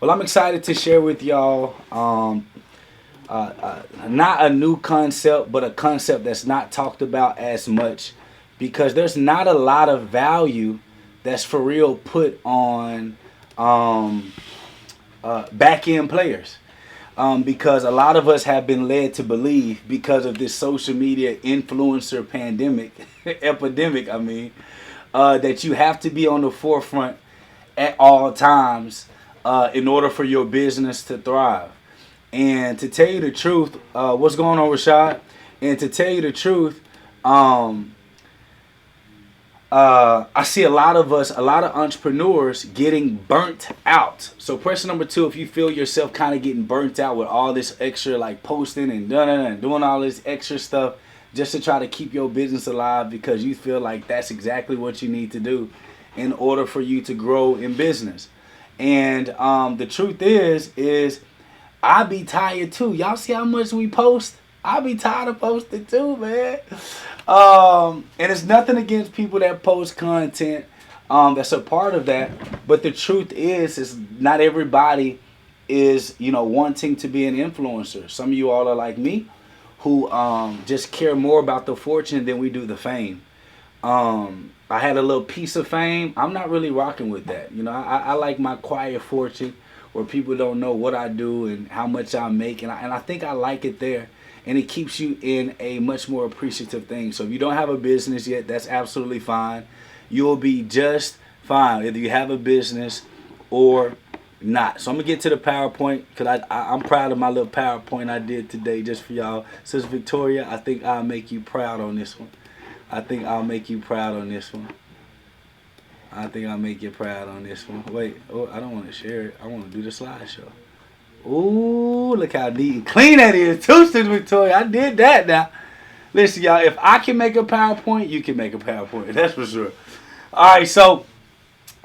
Well, I'm excited to share with y'all not a new concept, but a concept that's not talked about as much because there's not a lot of value that's for real put on um, back end players. Because a lot of us have been led to believe because of this social media influencer pandemic, epidemic, that you have to be on the forefront at all times in order for your business to thrive. And to tell you the truth, what's going on, Rashad? And to tell you the truth, um, I see a lot of us, a lot of entrepreneurs getting burnt out. So question number two, if you feel yourself kind of getting burnt out with all this extra like posting and doing all this extra stuff just to try to keep your business alive because you feel like that's exactly what you need to do in order for you to grow in business. And the truth is I be tired too. Y'all see how much we post? I be tired of posting too, man. And it's nothing against people that post content that's a part of that. But the truth is not everybody is, wanting to be an influencer. Some of you all are like me who just care more about the fortune than we do the fame. I had a little piece of fame. I'm not really rocking with that. I like my quiet fortune where people don't know what I do and how much I make. And I think I like it there. And it keeps you in a much more appreciative thing. So if you don't have a business yet, that's absolutely fine. You'll be just fine whether you have a business or not. So I'm going to get to the PowerPoint because I'm proud of my little PowerPoint I did today just for y'all. Sister Victoria, I think I'll make you proud on this one. I think I'll make you proud on this one. I think I'll make you proud on this one. Wait, I don't want to share it. I want to do the slideshow. Ooh, look how neat and clean that is too, Sister Victoria. I did that now. Listen, y'all, if I can make a PowerPoint, you can make a PowerPoint. That's for sure. All right, so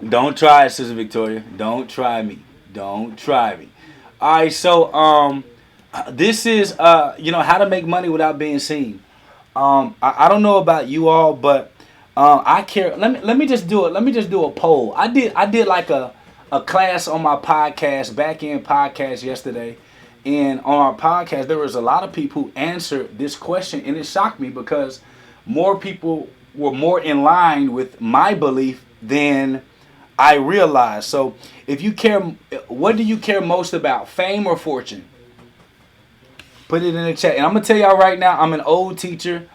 don't try it, Sister Victoria. Don't try me. Don't try me. All right, so this is how to make money without being seen. I don't know about you all, but I care. Let me just do it. Let me just do a poll. I did like a class on my podcast, BackNd podcast yesterday. And on our podcast, there was a lot of people who answered this question. And it shocked me because more people were more in line with my belief than I realized. So if you care, what do you care most about, fame or fortune? Put it in the chat. And I'm going to tell y'all right now, I'm an old teacher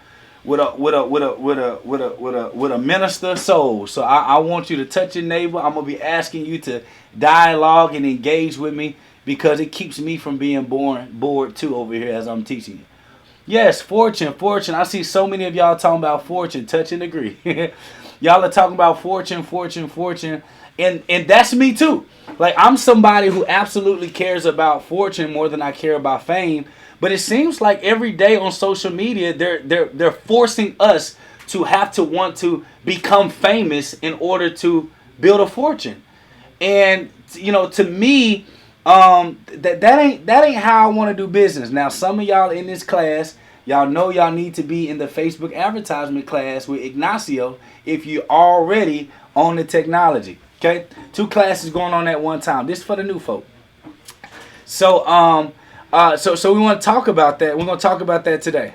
with a minister soul. So I want you to touch your neighbor. I'm gonna be asking you to dialogue and engage with me because it keeps me from being bored too over here as I'm teaching you. Yes, fortune. I see so many of y'all talking about fortune. Touch and agree. Y'all are talking about fortune. And that's me too. Like I'm somebody who absolutely cares about fortune more than I care about fame. But it seems like every day on social media, they're forcing us to have to want to become famous in order to build a fortune. And to me, that ain't how I want to do business. Now, some of y'all in this class, y'all know y'all need to be in the Facebook advertisement class with Ignacio if you're already on the technology. Okay, 2 classes going on at one time. This is for the new folk. So So we want to talk about that. We're going to talk about that today.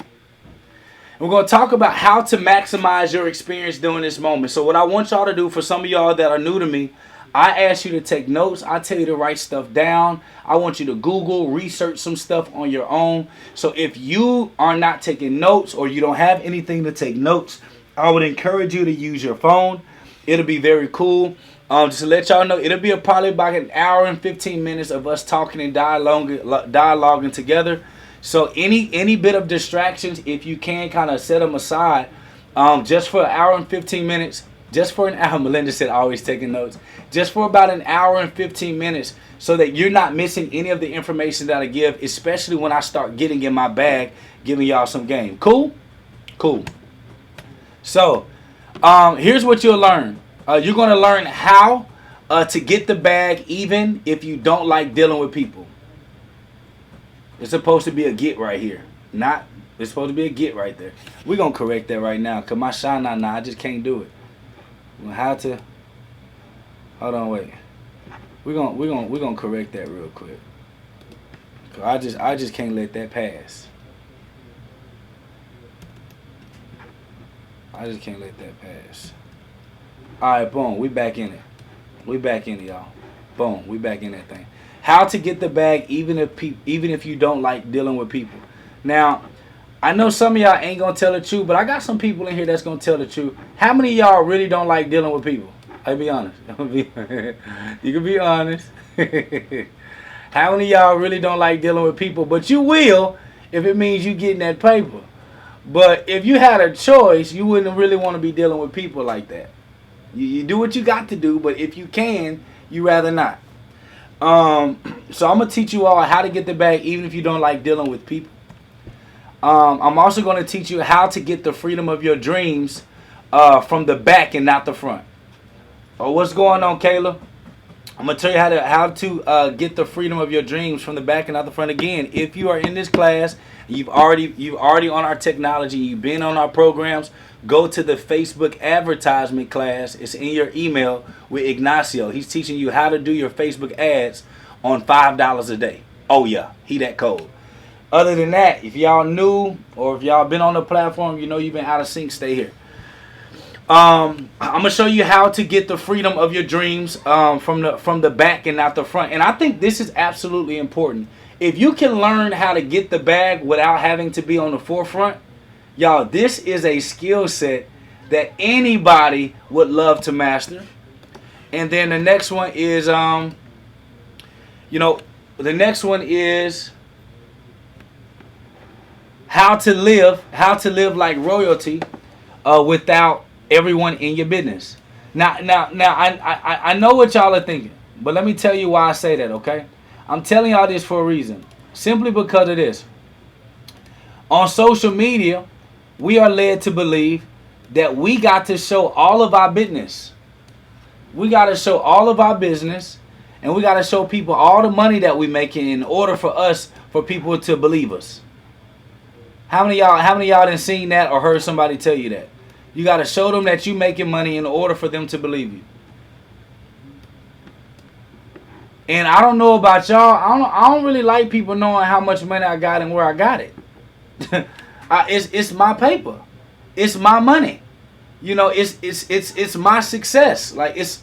We're going to talk about how to maximize your experience during this moment. So what I want y'all to do, for some of y'all that are new to me, I ask you to take notes. I tell you to write stuff down. I want you to Google, research some stuff on your own. So if you are not taking notes or you don't have anything to take notes, I would encourage you to use your phone. It'll be very cool. Just to let y'all know, it'll be probably about an hour and 15 minutes of us talking and dialoguing together. So any bit of distractions, if you can kind of set them aside, just for an hour and 15 minutes, just for an hour. Melinda said always taking notes. Just for about an hour and 15 minutes so that you're not missing any of the information that I give, especially when I start getting in my bag, giving y'all some game. Cool? Cool. So here's what you'll learn. You're going to learn how to get the bag even if you don't like dealing with people. It's supposed to be a get right here. It's supposed to be a get right there. We're going to correct that right now because my shana, I just can't do it. How to... Hold on, wait. We're gonna correct that real quick. 'Cause I just can't let that pass. I just can't let that pass. All right, boom. We back in it. We back in it, y'all. Boom. We back in that thing. How to get the bag even if you don't like dealing with people. Now, I know some of y'all ain't gonna tell the truth, but I got some people in here that's gonna tell the truth. How many of y'all really don't like dealing with people? I'll be honest. You can be honest. How many of y'all really don't like dealing with people? But you will if it means you getting that paper. But if you had a choice, you wouldn't really want to be dealing with people like that. You do what you got to do, but if you can, you rather not. So I'm going to teach you all how to get the bag even if you don't like dealing with people. I'm also going to teach you how to get the freedom of your dreams from the back and not the front. Oh, what's going on, Kayla? I'm going to tell you how to get the freedom of your dreams from the back and not the front. Again, if you are in this class, you've already on our technology, you've been on our programs, go to the Facebook advertisement class. It's in your email with Ignacio. He's teaching you how to do your Facebook ads on $5 a day. Oh yeah, he that cold. Other than that, if y'all new or if y'all been on the platform, you know you've been out of sync, stay here. I'm gonna show you how to get the freedom of your dreams from the back and not the front. And I think this is absolutely important. If you can learn how to get the bag without having to be on the forefront, y'all, this is a skill set that anybody would love to master. And then the next one is the next one is how to live like royalty without everyone in your business. Now, I know what y'all are thinking, but let me tell you why I say that, okay? I'm telling y'all this for a reason. Simply because of this. On social media, we are led to believe that we got to show all of our business. We got to show all of our business, and we got to show people all the money that we making in order for people to believe us. How many of y'all done seen that or heard somebody tell you that? You got to show them that you making money in order for them to believe you. And I don't know about y'all. I don't really like people knowing how much money I got and where I got it. It's my paper. It's my money. You know, it's my success. Like it's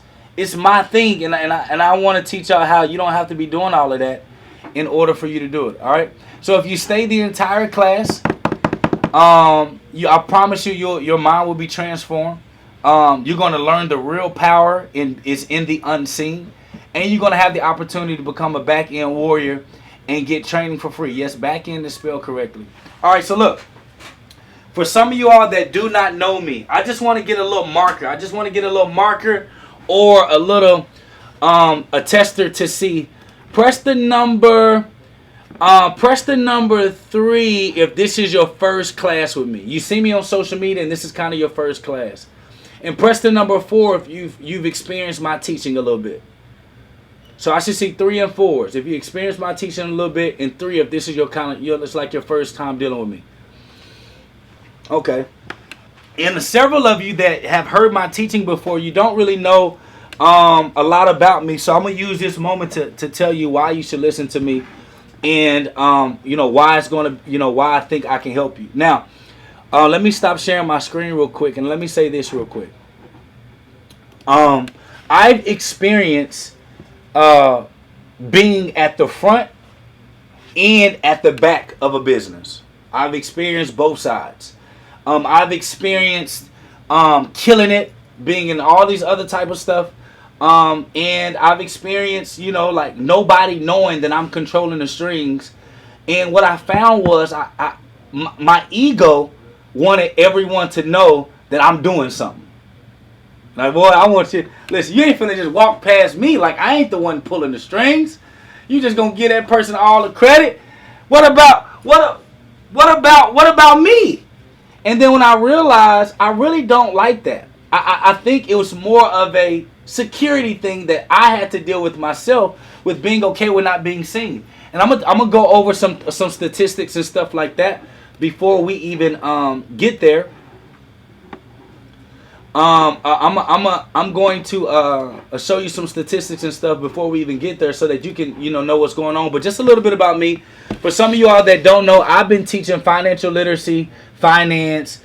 my thing, and I want to teach y'all how you don't have to be doing all of that in order for you to do it. All right. So if you stay the entire class, I promise you, your mind will be transformed. You're going to learn the real power is in the unseen. And you're going to have the opportunity to become a back-end warrior and get training for free. Yes, back-end is spelled correctly. All right, so look. For some of you all that do not know me, I just want to get a little marker. I just want to get a little marker or a little a tester to see. Press the number 3 if this is your first class with me. You see me on social media and this is kind of your first class. And press the number 4 if you've experienced my teaching a little bit. So I should see 3 and 4s if you experience my teaching a little bit, and 3 if this is it's like your first time dealing with me. Okay. And several of you that have heard my teaching before, you don't really know a lot about me. So I'm gonna use this moment to tell you why you should listen to me, and why it's gonna why I think I can help you. Now, let me stop sharing my screen real quick, and let me say this real quick. I've experienced being at the front and at the back of a business. I've experienced both sides. I've experienced killing it, being in all these other type of stuff. And I've experienced, like nobody knowing that I'm controlling the strings. And what I found was my ego wanted everyone to know that I'm doing something. Like, boy, I want you. Listen, you ain't finna just walk past me like I ain't the one pulling the strings. You just gonna give that person all the credit. What about me? And then when I realized I really don't like that. I think it was more of a security thing that I had to deal with myself, with being okay with not being seen. And I'm gonna go over some statistics and stuff like that before we even get there. I'm going to show you some statistics and stuff before we even get there, so that you can know what's going on. But just a little bit about me. For some of you all that don't know, I've been teaching financial literacy, finance,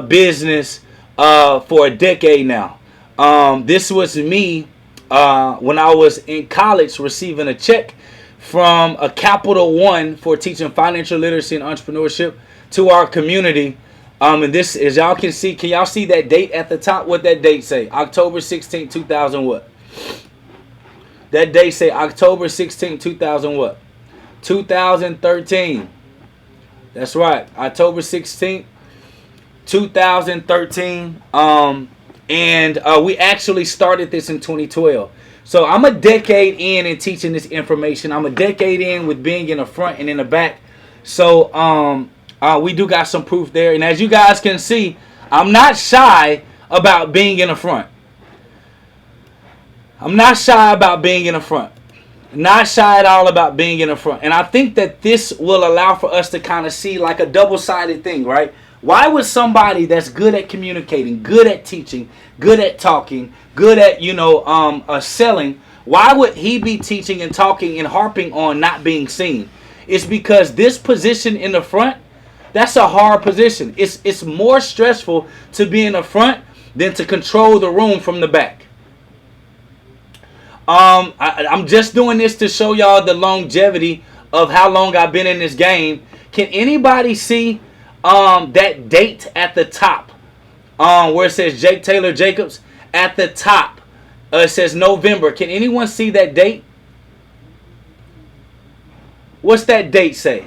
business for a decade now. This was me when I was in college, receiving a check from a Capital One for teaching financial literacy and entrepreneurship to our community. And this, as y'all can see, can y'all see that date at the top? What that date say? October 16, 2000 what? That date say October 16, 2000 what? 2013. That's right. October 16th, 2013. And we actually started this in 2012. So I'm a decade in teaching this information. I'm a decade in with being in the front and in the back. So we do got some proof there. And as you guys can see, I'm not shy about being in the front. I'm not shy about being in the front. Not shy at all about being in the front. And I think that this will allow for us to kind of see like a double-sided thing, right? Why would somebody that's good at communicating, good at teaching, good at talking, good at, selling, why would he be teaching and talking and harping on not being seen? It's because this position in the front, that's a hard position. It's more stressful to be in the front than to control the room from the back. I'm just doing this to show y'all the longevity of how long I've been in this game. Can anybody see that date at the top where it says Jake Taylor Jacobs? At the top it says November. Can anyone see that date? What's that date say?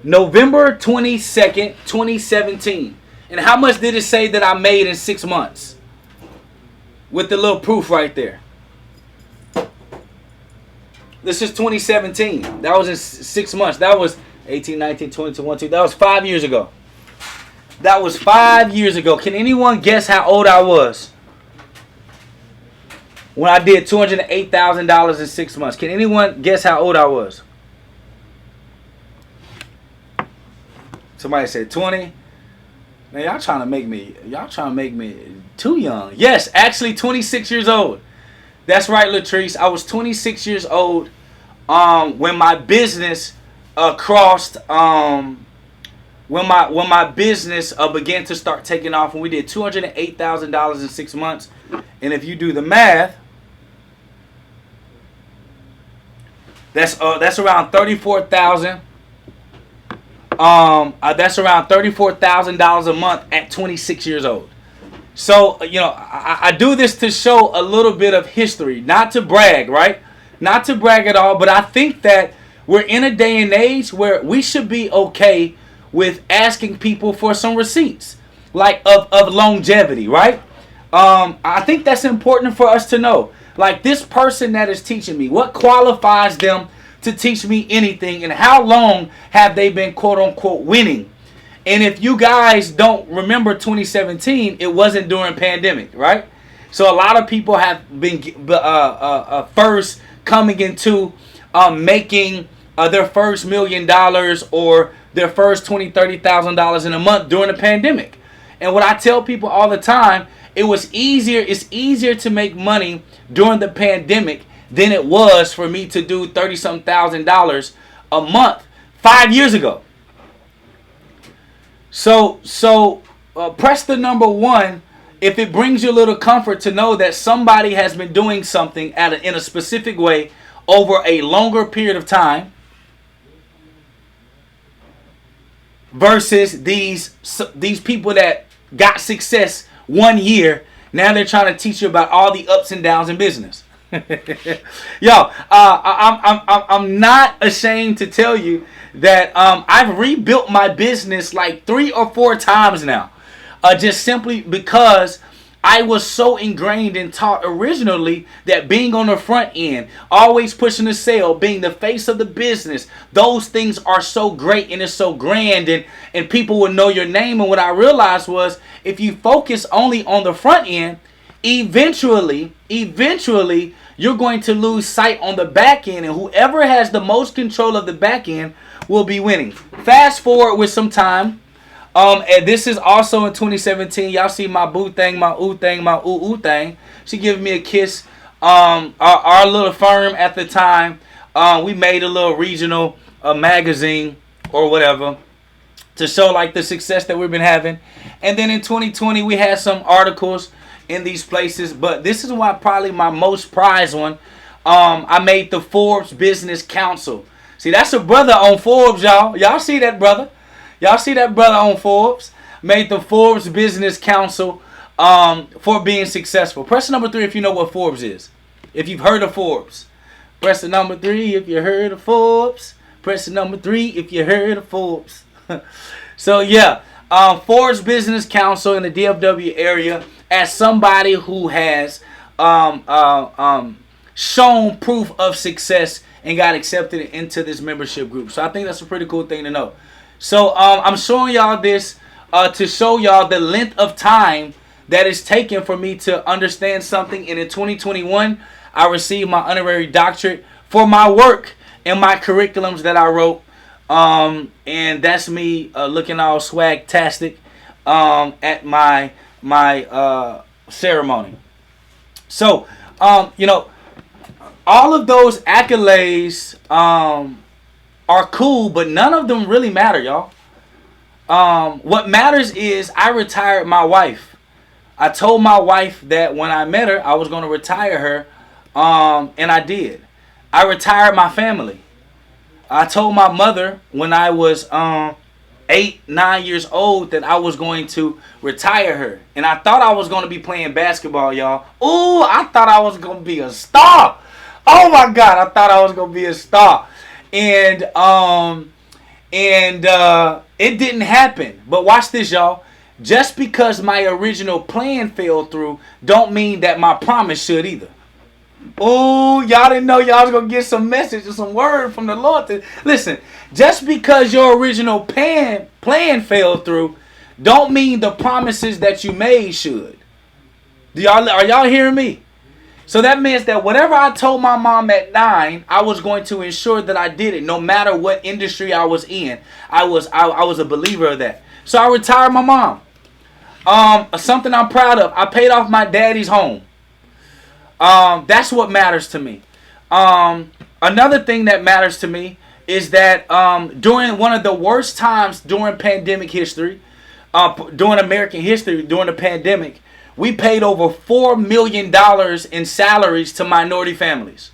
November 22nd, 2017. And how much did it say that I made in 6 months? With the little proof right there. This is 2017. That was in 6 months. That was 18, 19, 20, 21. That was 5 years ago. That was 5 years ago. Can anyone guess how old I was when I did $208,000 in 6 months? Can anyone guess how old I was? Somebody said 20. Man, y'all trying to make me too young. Yes, actually 26 years old. That's right, Latrice. I was 26 years old when my business crossed. When my business began to start taking off, and we did $208,000 in 6 months. And if you do the math, that's around $34,000. That's around $34,000 a month at 26 years old. So, I do this to show a little bit of history, not to brag, right? Not to brag at all, but I think that we're in a day and age where we should be okay with asking people for some receipts, like of longevity, right? I think that's important for us to know. Like, this person that is teaching me, what qualifies them to teach me anything, and how long have they been quote unquote winning? And if you guys don't remember 2017, it wasn't during pandemic, right? So a lot of people have been first coming into making their first $1 million or their first $20,000, $30,000 in a month during the pandemic. And what I tell people all the time, it's easier to make money during the pandemic than it was for me to do $30-something thousand a month 5 years ago. So press the number 1 if it brings you a little comfort to know that somebody has been doing something in a specific way over a longer period of time versus these people that got success 1 year. Now they're trying to teach you about all the ups and downs in business. Yo, I'm not ashamed to tell you that I've rebuilt my business like 3 or 4 times now, just simply because I was so ingrained and taught originally that being on the front end, always pushing the sale, being the face of the business, those things are so great and it's so grand, and people will know your name. And what I realized was, if you focus only on the front end, eventually you're going to lose sight on the back end, and whoever has the most control of the back end will be winning. Fast forward with some time, And this is also in 2017. Y'all see my boo thing, my ooh thing, my ooh ooh thing. She giving me a kiss. Our little firm at the time, we made a little regional magazine or whatever to show like the success that we've been having. And then in 2020, we had some articles in these places. But this is why probably my most prized one. I made the Forbes Business Council. See, that's a brother on Forbes, y'all. Y'all see that brother? Y'all see that brother on Forbes? Made the Forbes Business Council for being successful. Press the number 3 if you know what Forbes is. If you've heard of Forbes. Press the number 3 if you heard of Forbes. Press the number 3 if you heard of Forbes. So yeah, Forbes Business Council in the DFW area, as somebody who has shown proof of success and got accepted into this membership group. So I think that's a pretty cool thing to know. So I'm showing y'all this to show y'all the length of time that is taken for me to understand something. And in 2021, I received my honorary doctorate for my work and my curriculums that I wrote. And that's me looking all swag-tastic at my ceremony. So, all of those accolades are cool, but none of them really matter, y'all. What matters is I retired my wife. I told my wife that when I met her, I was going to retire her, and I did. I retired my family. I told my mother when I was 8, 9 years old that I was going to retire her. And I thought I was going to be playing basketball, y'all. Ooh, I thought I was going to be a star. Oh my God, I thought I was going to be a star. And it didn't happen. But watch this, y'all. Just because my original plan fell through don't mean that my promise should either. Oh, y'all didn't know y'all was going to get some message or some word from the Lord. Listen, just because your original plan fell through don't mean the promises that you made should. Are y'all hearing me? So that means that whatever I told my mom at 9, I was going to ensure that I did it no matter what industry I was in. I was a believer of that. So I retired my mom. Something I'm proud of. I paid off my daddy's home. That's what matters to me. Another thing that matters to me is that during one of the worst times during pandemic history, during American history, during the pandemic, we paid over $4 million in salaries to minority families.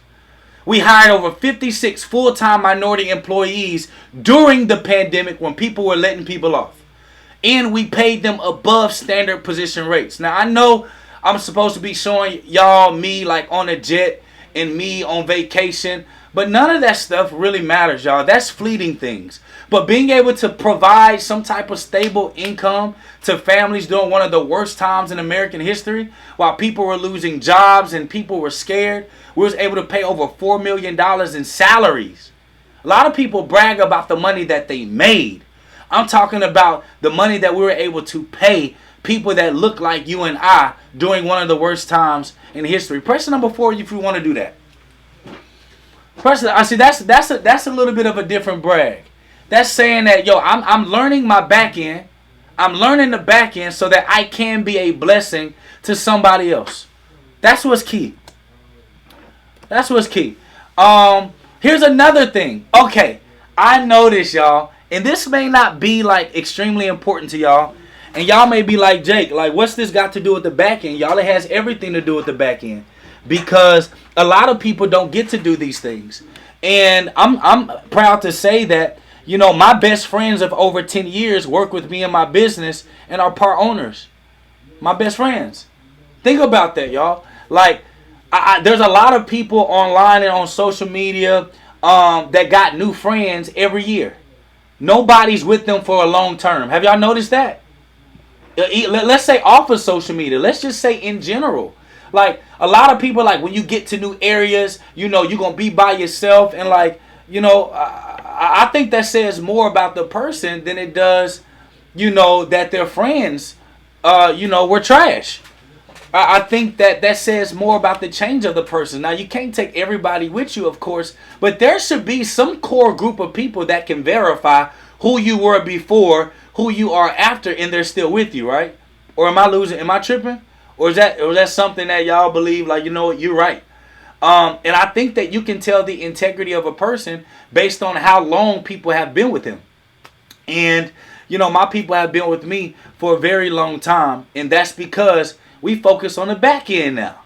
We hired over 56 full-time minority employees during the pandemic when people were letting people off. And we paid them above standard position rates. Now, I know I'm supposed to be showing y'all me like on a jet and me on vacation, but none of that stuff really matters, y'all. That's fleeting things. But being able to provide some type of stable income to families during one of the worst times in American history, while people were losing jobs and people were scared, we was able to pay over $4 million in salaries. A lot of people brag about the money that they made. I'm talking about the money that we were able to pay people that look like you and I during one of the worst times in history. Press number 4 if you want to do that. I see that's a little bit of a different brag. That's saying that, yo, I'm learning my back end. I'm learning the back end so that I can be a blessing to somebody else. That's what's key. That's what's key. Here's another thing. Okay, I know this, y'all, and this may not be like extremely important to y'all. And y'all may be like, Jake, like, what's this got to do with the back end? Y'all, it has everything to do with the back end. Because a lot of people don't get to do these things. And I'm proud to say that, you know, my best friends of over 10 years work with me in my business and are part owners. My best friends. Think about that, y'all. Like, there's a lot of people online and on social media that got new friends every year. Nobody's with them for a long term. Have y'all noticed that? Let's say off of social media. Let's just say in general. Like, a lot of people, like, when you get to new areas, you know, you're going to be by yourself. And, like, you know, I think that says more about the person than it does, you know, that their friends, you know, were trash. I think that says more about the change of the person. Now, you can't take everybody with you, of course, but there should be some core group of people that can verify who you were before, who you are after, and they're still with you, right? Or am I losing? Am I tripping? Or is that something that y'all believe, like, you know what, you're right? And I think that you can tell the integrity of a person based on how long people have been with him. And, you know, my people have been with me for a very long time. And that's because we focus on the back end now.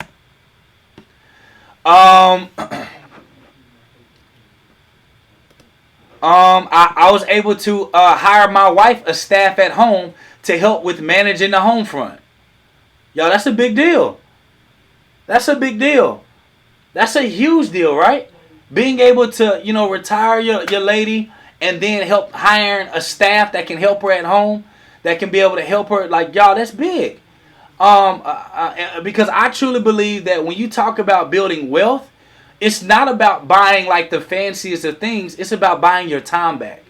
I was able to hire my wife a staff at home to help with managing the home front. Y'all, that's a big deal. That's a big deal. That's a huge deal, right? Being able to, you know, retire your lady and then help hiring a staff that can help her at home, that can be able to help her. Like, y'all, that's big. Because I truly believe that when you talk about building wealth, it's not about buying like the fanciest of things. It's about buying your time back.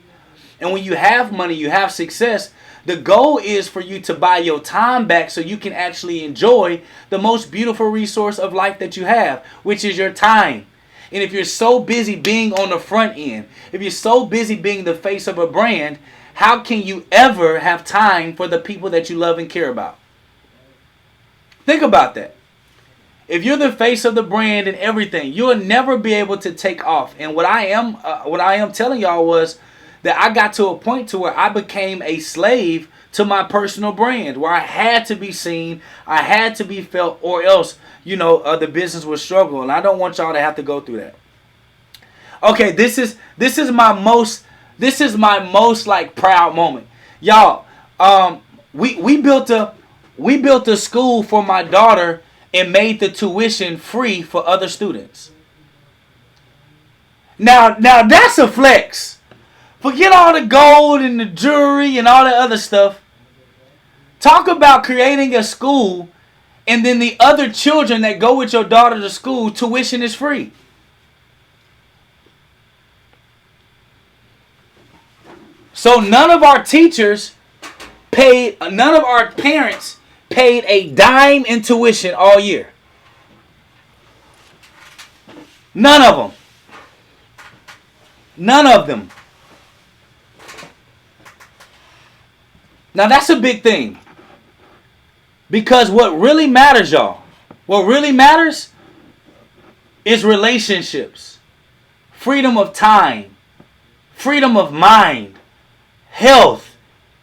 And when you have money, you have success, the goal is for you to buy your time back so you can actually enjoy the most beautiful resource of life that you have, which is your time. And if you're so busy being on the front end, if you're so busy being the face of a brand, how can you ever have time for the people that you love and care about? Think about that. If you're the face of the brand and everything, you'll never be able to take off. And what I am telling y'all was that I got to a point to where I became a slave to my personal brand, where I had to be seen, I had to be felt, or else, you know, the business would struggle. And I don't want y'all to have to go through that. Okay, this is my most like proud moment, y'all. We built a school for my daughter and made the tuition free for other students. Now that's a flex. Forget all the gold and the jewelry and all that other stuff. Talk about creating a school and then the other children that go with your daughter to school, tuition is free. So none of our parents paid a dime in tuition all year. None of them. None of them. Now that's a big thing. Because what really matters, y'all, what really matters is relationships, freedom of time, freedom of mind, health,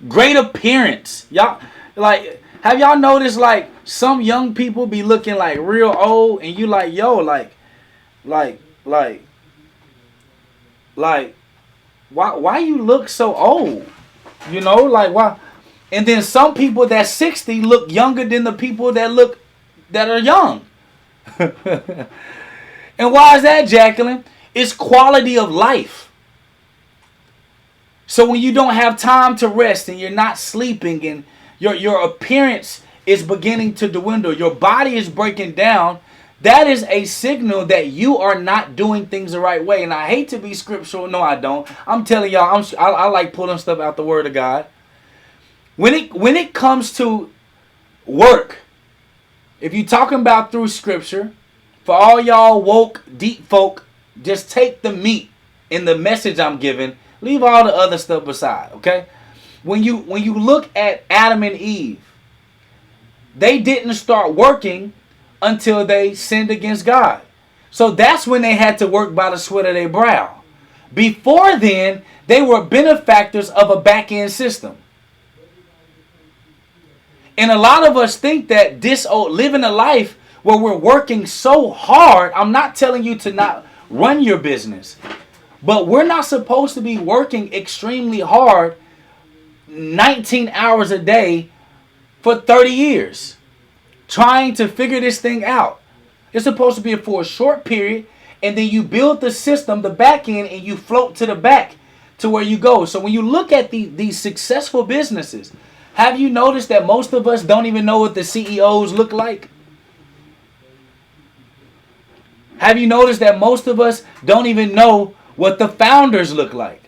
great appearance. Y'all, like, have y'all noticed, like, some young people be looking like real old and you like, yo, like, why you look so old? You know, like, why? And then some people that's 60 look younger than the people that are young. And why is that, Jacqueline? It's quality of life. So when you don't have time to rest and you're not sleeping and your appearance is beginning to dwindle, your body is breaking down, that is a signal that you are not doing things the right way. And I hate to be scriptural. No, I don't. I'm telling y'all, I like pulling stuff out the Word of God. When it comes to work, if you're talking about through Scripture, for all y'all woke, deep folk, just take the meat in the message I'm giving. Leave all the other stuff aside, okay? When you look at Adam and Eve, they didn't start working until they sinned against God. So that's when they had to work by the sweat of their brow. Before then, they were benefactors of a back-end system. And a lot of us think that living a life where we're working so hard, I'm not telling you to not run your business, but we're not supposed to be working extremely hard 19 hours a day for 30 years trying to figure this thing out. It's supposed to be for a short period, and then you build the system, the back end, and you float to the back to where you go. So when you look at these successful businesses, have you noticed that most of us don't even know what the CEOs look like? Have you noticed that most of us don't even know what the founders look like?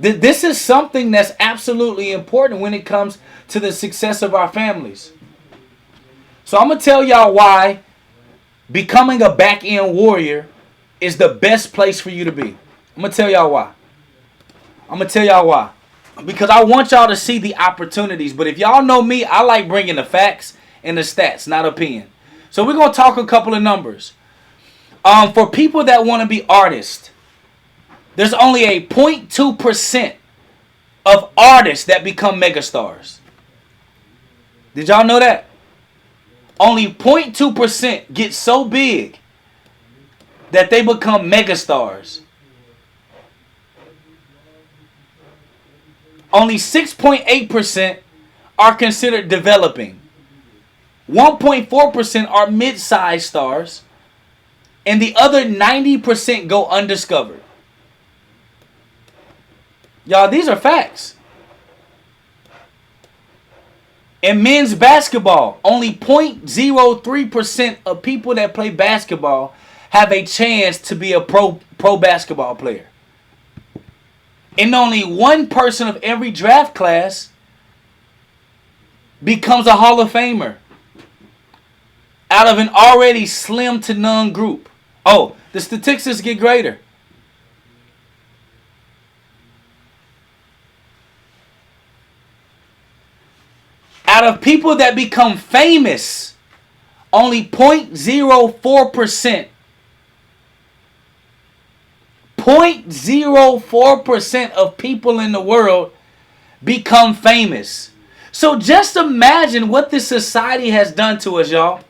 This is something that's absolutely important when it comes to the success of our families. So I'm going to tell y'all why becoming a back-end warrior is the best place for you to be. I'm going to tell y'all why. Because I want y'all to see the opportunities. But if y'all know me, I like bringing the facts and the stats, not opinion. So we're going to talk a couple of numbers. For people that want to be artists, there's only a 0.2% of artists that become megastars. Did y'all know that? Only 0.2% get so big that they become megastars. Only 6.8% are considered developing. 1.4% are mid-sized stars. And the other 90% go undiscovered. Y'all, these are facts. In men's basketball, only 0.03% of people that play basketball have a chance to be a pro basketball player. And only one person of every draft class becomes a Hall of Famer out of an already slim to none group. Oh, the statistics get greater. Out of people that become famous, only 0.04%. 0.04% of people in the world become famous. So just imagine what this society has done to us, y'all.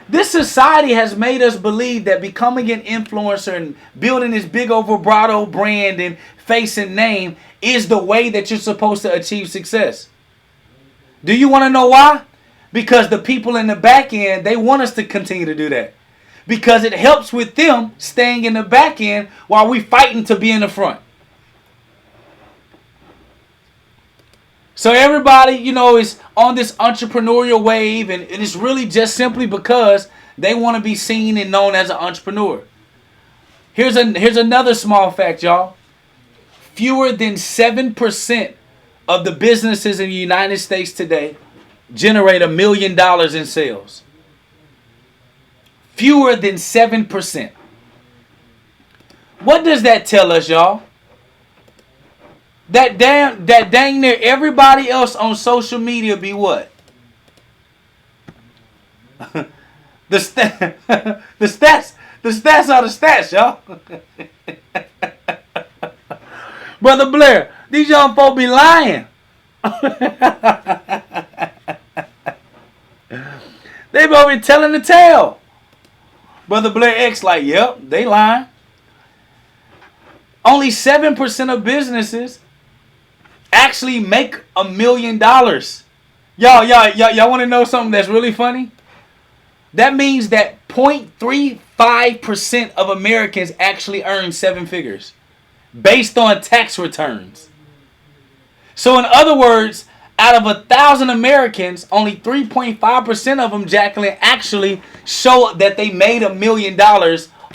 This society has made us believe that becoming an influencer and building this big over vibrato brand and face and name is the way that you're supposed to achieve success. Do you want to know why? Because the people in the back end, they want us to continue to do that. Because it helps with them staying in the back end while we fighting to be in the front. So everybody, is on this entrepreneurial wave, and it's really just simply because they want to be seen and known as an entrepreneur. Here's another small fact, y'all. Fewer than 7% of the businesses in the United States today generate $1 million in sales. Fewer than 7%. What does that tell us, y'all? That dang near everybody else on social media be what? The stats are the stats, y'all. Brother Blair, these young folk be lying. They be over telling the tale. Brother Blair X like, yep, they lying. Only 7% of businesses actually make $1 million. Y'all want to know something that's really funny? That means that 0.35% of Americans actually earn 7 figures based on tax returns. So in other words, out of 1,000 Americans, only 3.5% of them, Jacqueline, actually show that they made $1 million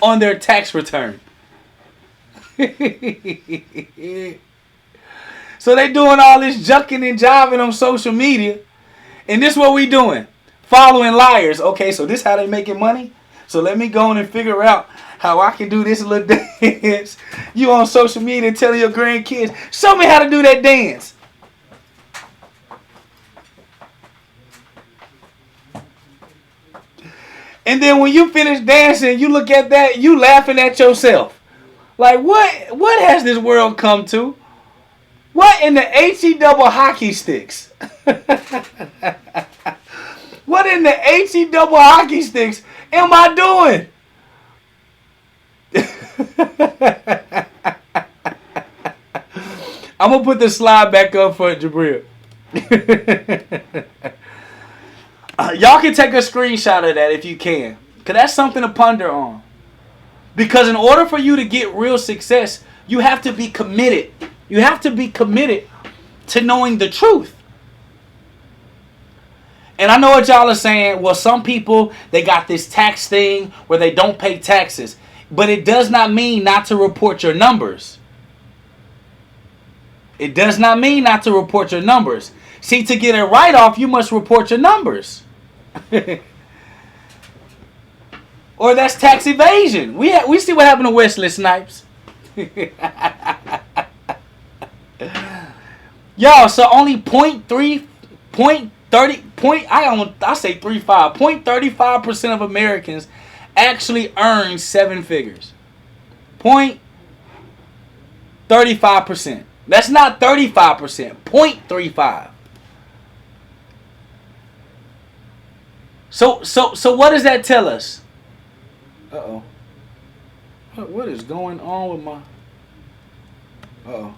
on their tax return. So they doing all this jucking and jiving on social media. And this what we doing. Following liars. Okay, so this how they making money? So let me go on and figure out how I can do this little dance. You on social media telling your grandkids, show me how to do that dance. And then when you finish dancing, you look at that, you laughing at yourself. Like, what has this world come to? What in the HE double hockey sticks? What in the HE double hockey sticks am I doing? I'm going to put the slide back up for Jabril. Y'all can take a screenshot of that if you can. Because that's something to ponder on. Because in order for you to get real success, you have to be committed. You have to be committed to knowing the truth. And I know what y'all are saying. Well, some people, they got this tax thing where they don't pay taxes. But it does not mean not to report your numbers. It does not mean not to report your numbers. See, to get a write-off, you must report your numbers. Or that's tax evasion. We see what happened to Wesley Snipes. Y'all, so only 0.35% of Americans actually earn 7 figures. 0.35%. That's not 35%. 0.35. So what does that tell us? Uh-oh. What is going on with my... Uh-oh.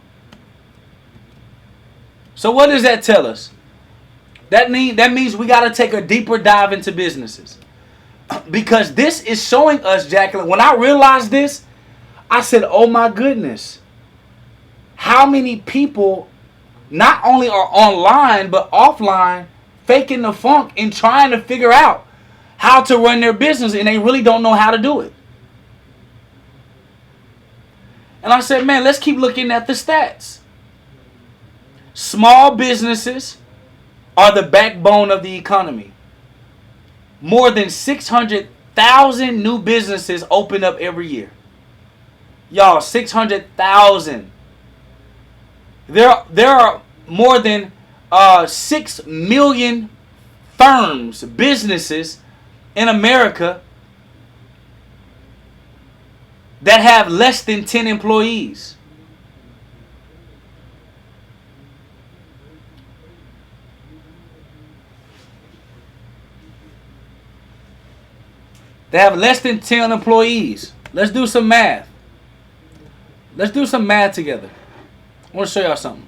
So what does that tell us? That means we got to take a deeper dive into businesses. Because this is showing us, Jacqueline, when I realized this, I said, oh my goodness. How many people not only are online, but offline, faking the funk and trying to figure out how to run their business, and they really don't know how to do it. And I said, man, let's keep looking at the stats. Small businesses are the backbone of the economy. More than 600,000 new businesses open up every year. Y'all, 600,000. There are more than 6 million firms, businesses in America that have less than 10 employees. They have less than 10 employees. Let's do some math. Let's do some math together. I want to show y'all something.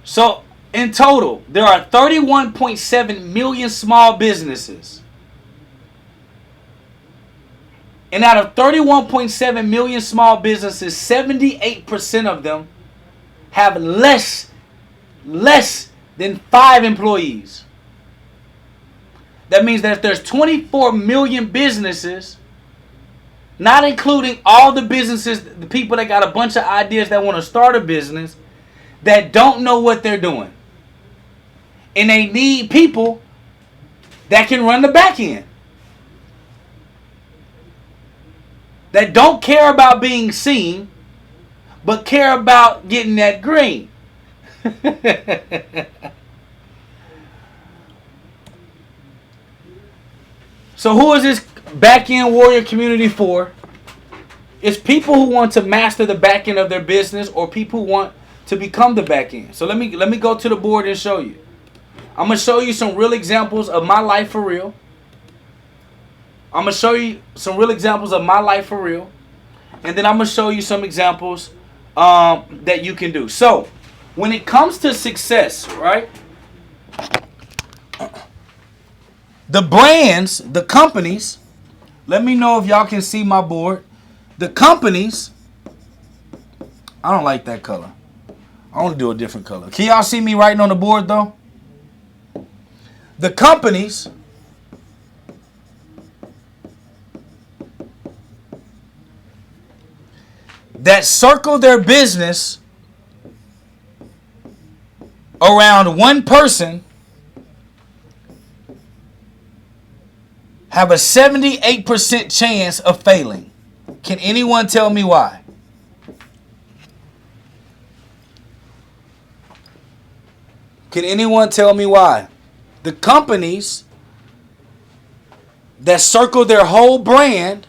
So, in total, there are 31.7 million small businesses. And out of 31.7 million small businesses, 78% of them have less than 5 employees. That means that if there's 24 million businesses, not including all the businesses, the people that got a bunch of ideas that want to start a business, that don't know what they're doing. And they need people that can run the back end. That don't care about being seen, but care about getting that green. So who is this back-end warrior community for? It's people who want to master the back end of their business, or people who want to become the back end. So let me go to the board and show you. I'm going to show you some real examples of my life for real. I'm going to show you some real examples of my life for real. And then I'm going to show you some examples that you can do. So when it comes to success, right? The brands, the companies, let me know if y'all can see my board. The companies, I don't like that color. I want to do a different color. Can y'all see me writing on the board though? The companies that circle their business around one person have a 78% chance of failing. Can anyone tell me why? Can anyone tell me why? The companies that circle their whole brand,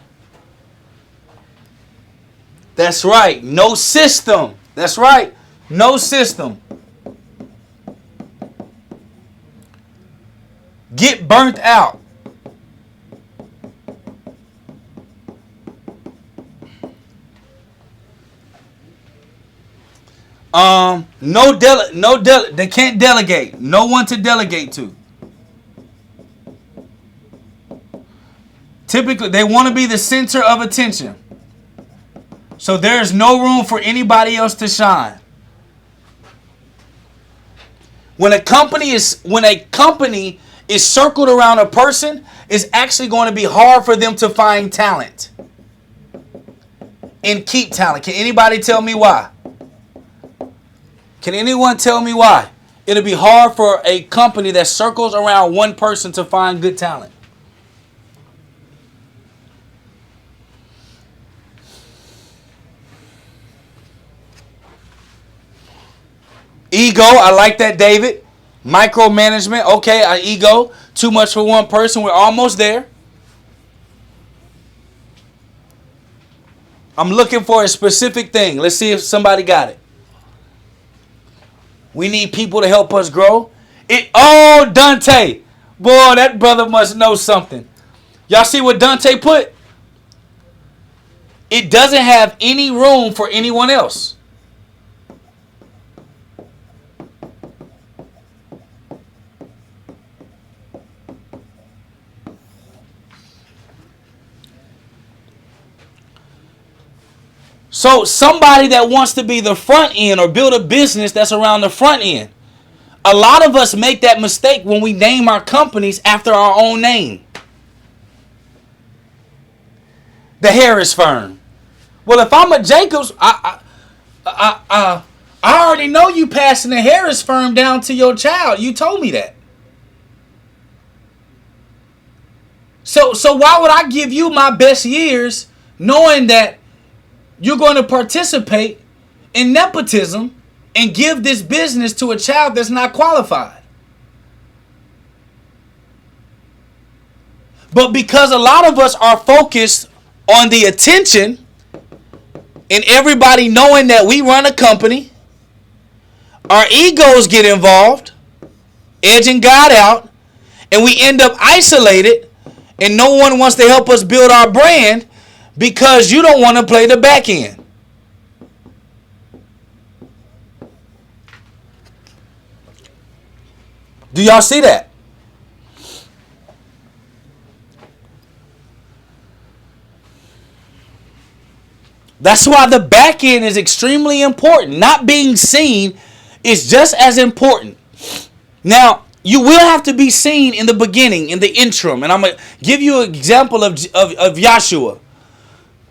that's right, no system. That's right, no system. Get burnt out. They can't delegate. No one to delegate to. Typically, they want to be the center of attention. So there's no room for anybody else to shine. When a company is circled around a person, it's actually going to be hard for them to find talent and keep talent. Can anybody tell me why? Can anyone tell me why? It'll be hard for a company that circles around one person to find good talent. Ego, I like that, David. Micromanagement, okay, ego. Too much for one person. We're almost there. I'm looking for a specific thing. Let's see if somebody got it. We need people to help us grow. Oh, Dante. Boy, that brother must know something. Y'all see what Dante put? It doesn't have any room for anyone else. So somebody that wants to be the front end or build a business that's around the front end. A lot of us make that mistake when we name our companies after our own name. The Harris firm. Well, if I'm a Jacobs, I already know you passing the Harris firm down to your child. You told me that. So why would I give you my best years knowing that you're going to participate in nepotism and give this business to a child that's not qualified? But because a lot of us are focused on the attention and everybody knowing that we run a company, our egos get involved, edging God out, and we end up isolated, and no one wants to help us build our brand because you don't want to play the back end. Do y'all see that? That's why the back end is extremely important. Not being seen is just as important. Now, you will have to be seen in the beginning, in the interim. And I'm going to give you an example of Yahshua.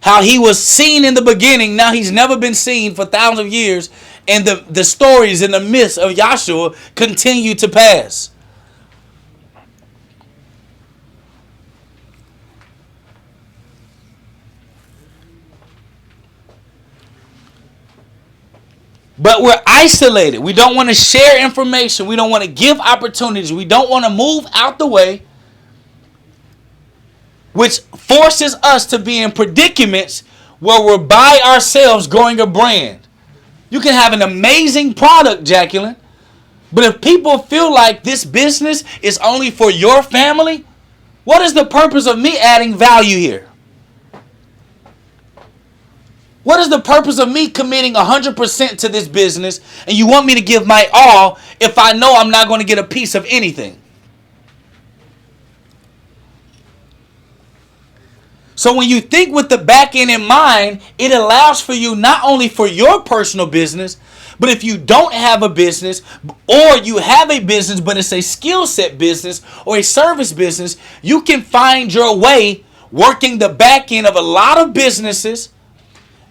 How he was seen in the beginning. Now he's never been seen for thousands of years. And the stories and the myths of Yahshua continue to pass. But we're isolated. We don't want to share information. We don't want to give opportunities. We don't want to move out the way, which forces us to be in predicaments where we're by ourselves growing a brand. You can have an amazing product, Jacqueline, but if people feel like this business is only for your family, what is the purpose of me adding value here? What is the purpose of me committing 100% to this business and you want me to give my all if I know I'm not going to get a piece of anything? So when you think with the back end in mind, it allows for you not only for your personal business, but if you don't have a business or you have a business but it's a skill set business or a service business, you can find your way working the back end of a lot of businesses,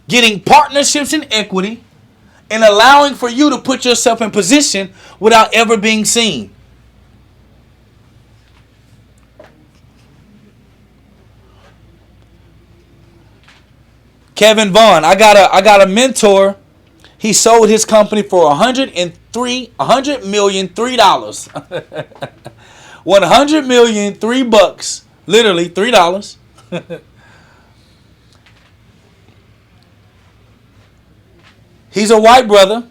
getting partnerships and equity, and allowing for you to put yourself in position without ever being seen. Kevin Vaughn, I got a mentor. He sold his company for $100 million, $3. $100 million, $3, literally $3. He's a white brother.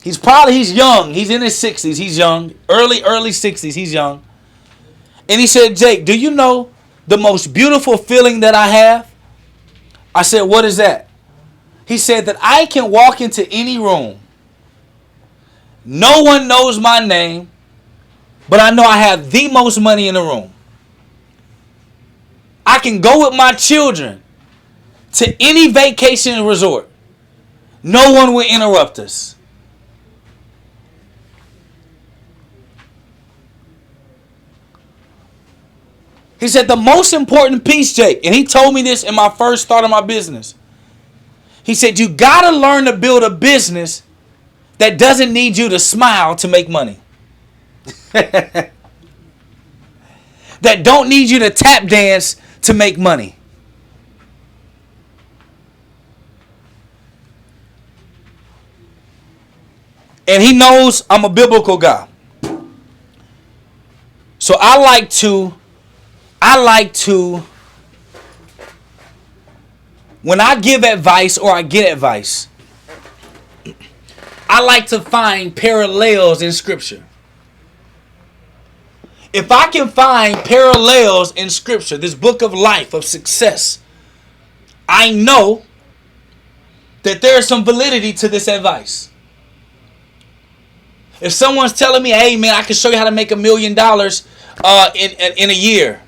He's young. He's in his 60s. He's young. Early 60s. He's young. And he said, Jake, do you know the most beautiful feeling that I have? I said, what is that? He said that I can walk into any room. No one knows my name, but I know I have the most money in the room. I can go with my children to any vacation resort. No one will interrupt us. He said the most important piece, Jake, and he told me this in my first start of my business. He said you got to learn to build a business that doesn't need you to smile to make money. That don't need you to tap dance to make money. And he knows I'm a biblical guy. So I like to, when I give advice or I get advice, I like to find parallels in Scripture. If I can find parallels in Scripture, this book of life, of success, I know that there is some validity to this advice. If someone's telling me, hey man, I can show you how to make $1 million in a year,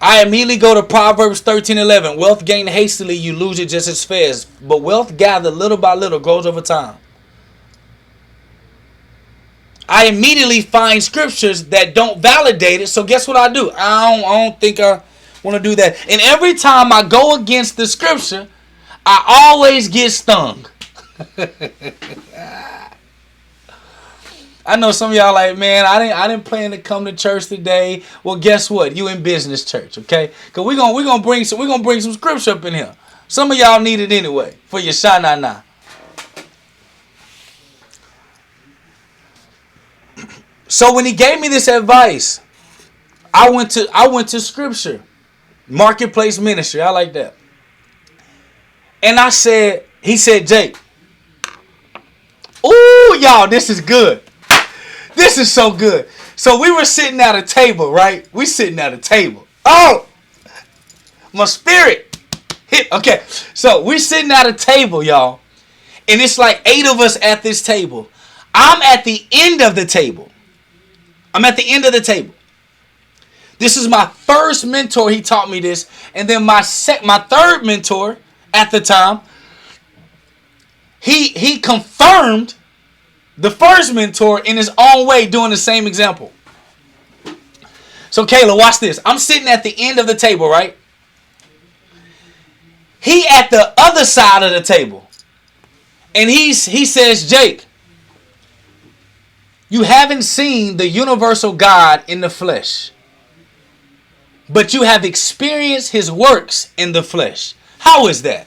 I immediately go to Proverbs 13:11. Wealth gained hastily, you lose it just as fast. But wealth gathered little by little grows over time. I immediately find scriptures that don't validate it. So guess what I do? I don't think I want to do that. And every time I go against the scripture, I always get stung. I know some of y'all like, man, I didn't plan to come to church today. Well, guess what? You in business church, okay? Cause we're gonna bring some scripture up in here. Some of y'all need it anyway for your sha-na-na. So when he gave me this advice, I went to scripture, marketplace ministry. I like that. And he said, Jake, ooh, y'all, this is good. This is so good. So we were sitting at a table, right? We sitting at a table. Oh, my spirit hit. Okay, so we're sitting at a table, y'all. And it's like 8 of us at this table. I'm at the end of the table. This is my first mentor. He taught me this. And then my third mentor at the time, he confirmed the first mentor in his own way, doing the same example. So Kayla, watch this. I'm sitting at the end of the table, right? He at the other side of the table. And he says, Jake, you haven't seen the universal God in the flesh, but you have experienced his works in the flesh. How is that?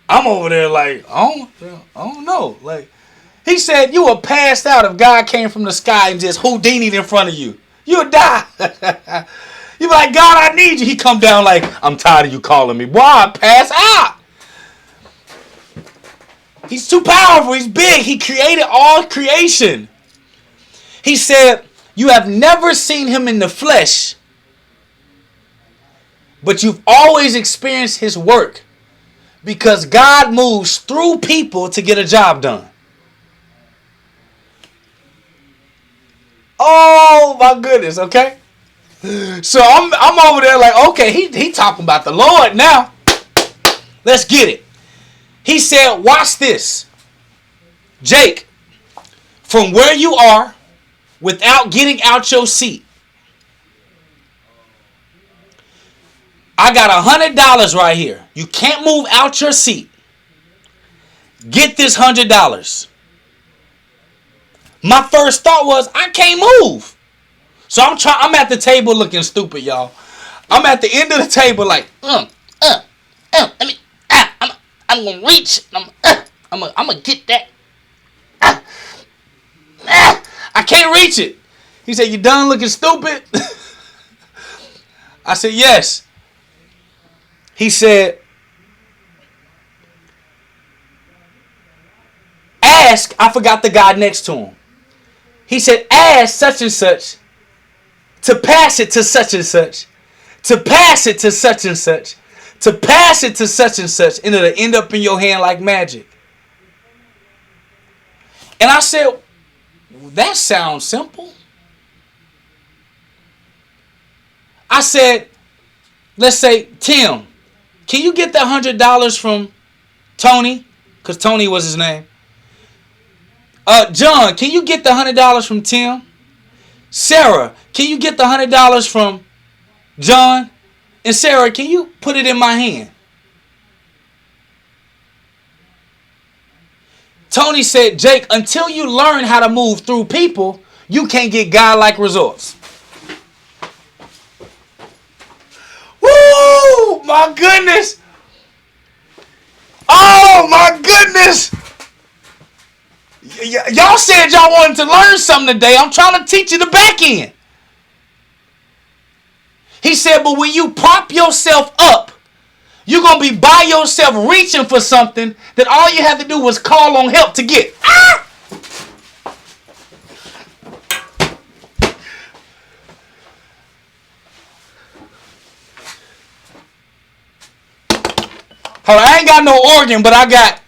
I'm over there like, I don't know. Like, he said, you were passed out if God came from the sky and just Houdini'd in front of you. You'll die. You be like, God, I need you. He come down like, I'm tired of you calling me. Boy, I pass out. He's too powerful. He's big. He created all creation. He said, you have never seen him in the flesh, but you've always experienced his work. Because God moves through people to get a job done. Oh my goodness, okay? So I'm over there like, okay, he talking about the Lord now. Let's get it. He said, watch this. Jake, from where you are, without getting out your seat, I got $100 right here. You can't move out your seat. Get this $100. My first thought was, I can't move. So I'm at the table looking stupid, y'all. I'm at the end of the table like, I'm gonna reach. I'm gonna get that. I can't reach it. He said, you done looking stupid? I said, yes. He said, ask, I forgot the guy next to him. He said, ask such and such to pass it to such and such, to pass it to such and such, to pass it to such and such, and it'll end up in your hand like magic. And I said, that sounds simple. I said, let's say, Tim, can you get that $100 from Tony? Because Tony was his name. John, can you get the $100 from Tim? Sarah, can you get the $100 from John? And Sarah, can you put it in my hand? Tony said, Jake, until you learn how to move through people, you can't get God-like results. Woo! My goodness! Oh my goodness! Y'all said y'all wanted to learn something today. I'm trying to teach you the back end. He said, but when you prop yourself up, you're going to be by yourself reaching for something that all you have to do was call on help to get. Ah! Hold on, I ain't got no organ, but I got...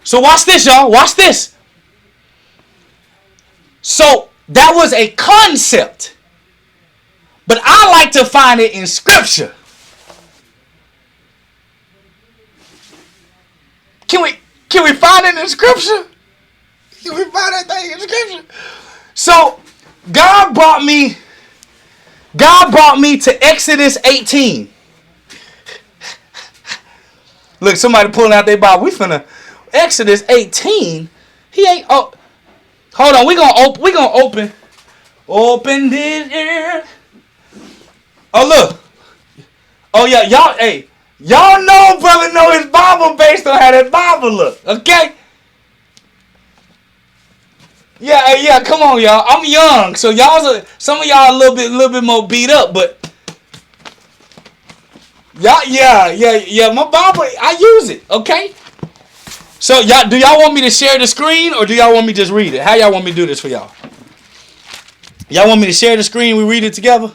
So watch this, y'all. Watch this. So that was a concept. But I like to find it in Scripture. Can we find it in Scripture? Can we find that thing in Scripture? So God brought me to Exodus 18. Look, somebody pulling out their Bible. We finna Exodus 18. He ain't. Oh, hold on. We gonna open. Open this ear. Oh look. Oh yeah, y'all. Hey, y'all know brother know his Bible based on how that Bible look. Okay. Yeah. Come on, y'all. I'm young, so some of y'all a little bit more beat up, but y'all, yeah. My Bible, I use it. Okay. So do y'all want me to share the screen or do y'all want me to just read it? How y'all want me to do this for y'all? Y'all want me to share the screen? We read it together.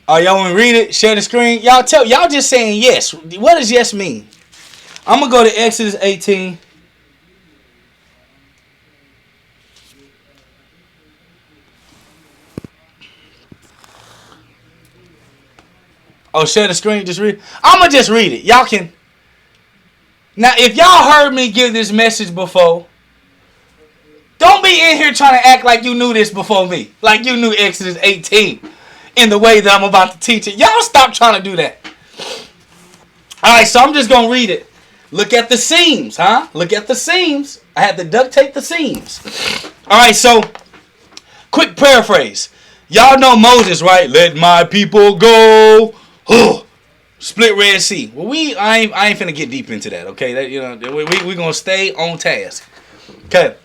Oh, y'all want me to read it? Share the screen? Y'all just saying yes. What does yes mean? I'm gonna go to Exodus 18. Oh, share the screen, just read. I'm going to just read it. Y'all can. Now, if y'all heard me give this message before, don't be in here trying to act like you knew this before me. Like you knew Exodus 18 in the way that I'm about to teach it. Y'all stop trying to do that. All right, so I'm just going to read it. Look at the seams, huh? Look at the seams. I had to duct tape the seams. All right, so quick paraphrase. Y'all know Moses, right? Let my people go. Split Red Sea. Well, I ain't finna get deep into that, okay? We gonna stay on task. Okay.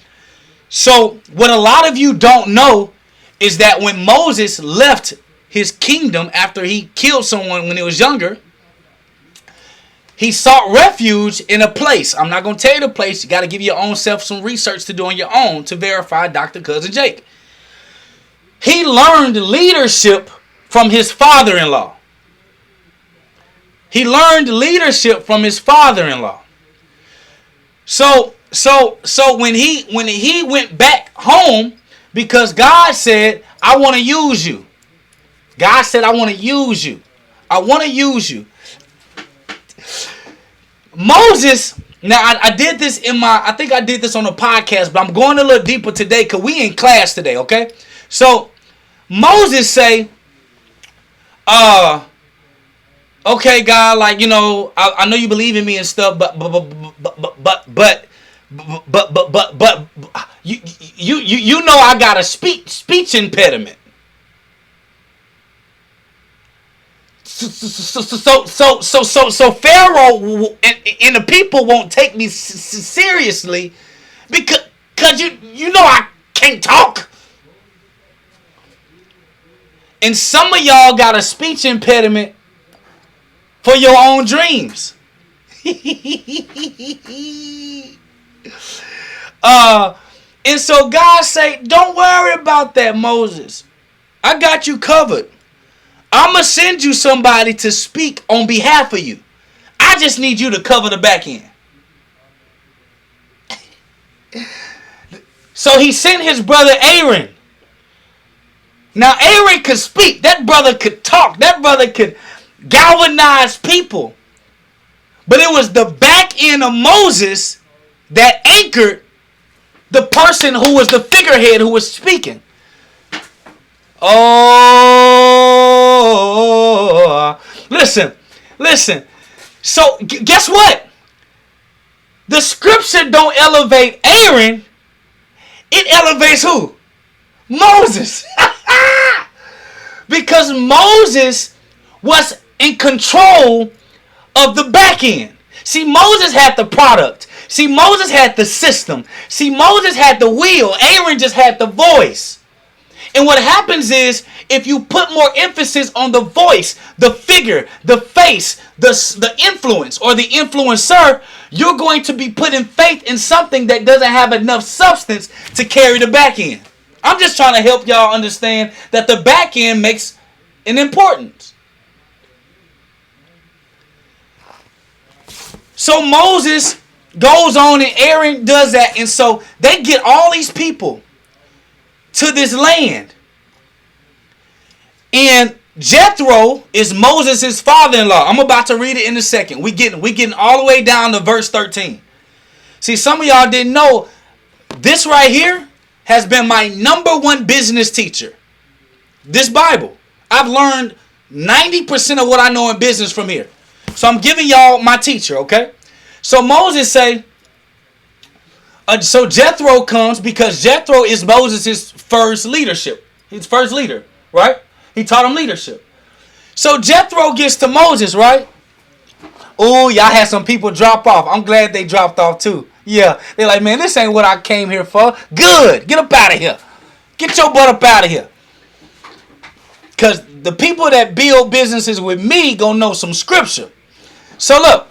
So what a lot of you don't know is that when Moses left his kingdom after he killed someone when he was younger, he sought refuge in a place. I'm not gonna tell you the place. You got to give your own self some research to do on your own to verify Dr. Cousin Jake. He learned leadership from his father-in-law. He learned leadership from his father-in-law. So when he went back home, because God said, I want to use you. God said, I want to use you. I want to use you. Moses, now I did this I think I did this on a podcast, but I'm going a little deeper today because we in class today, okay? So Moses say, okay, God, like, I know you believe in me and stuff, but you know I got a speech impediment. So Pharaoh and the people won't take me seriously because you know I can't talk. And some of y'all got a speech impediment for your own dreams. And so God say, don't worry about that, Moses. I got you covered. I'm going to send you somebody to speak on behalf of you. I just need you to cover the back end. So he sent his brother Aaron. Now Aaron could speak. That brother could talk. That brother could galvanize people. But it was the back end of Moses that anchored the person who was the figurehead who was speaking. Oh, listen. So guess what? The scripture don't elevate Aaron. It elevates who? Moses. Because Moses was in control of the back end. See, Moses had the product. See, Moses had the system. See, Moses had the wheel. Aaron just had the voice. And what happens is, if you put more emphasis on the voice, the figure, the face, the influence, or the influencer, you're going to be putting faith in something that doesn't have enough substance to carry the back end. I'm just trying to help y'all understand that the back end makes an importance. So Moses goes on and Aaron does that. And so they get all these people to this land. And Jethro is Moses' father-in-law. I'm about to read it in a second. We getting all the way down to verse 13. See, some of y'all didn't know this right here has been my number one business teacher. This Bible. I've learned 90% of what I know in business from here. So I'm giving y'all my teacher, okay? So Moses say, so Jethro comes because Jethro is Moses' first leadership. He's first leader, right? He taught him leadership. So Jethro gets to Moses, right? Oh, y'all had some people drop off. I'm glad they dropped off too. Yeah, they're like, man, this ain't what I came here for. Good, get up out of here. Get your butt up out of here. Because the people that build businesses with me gonna know some scripture. So look.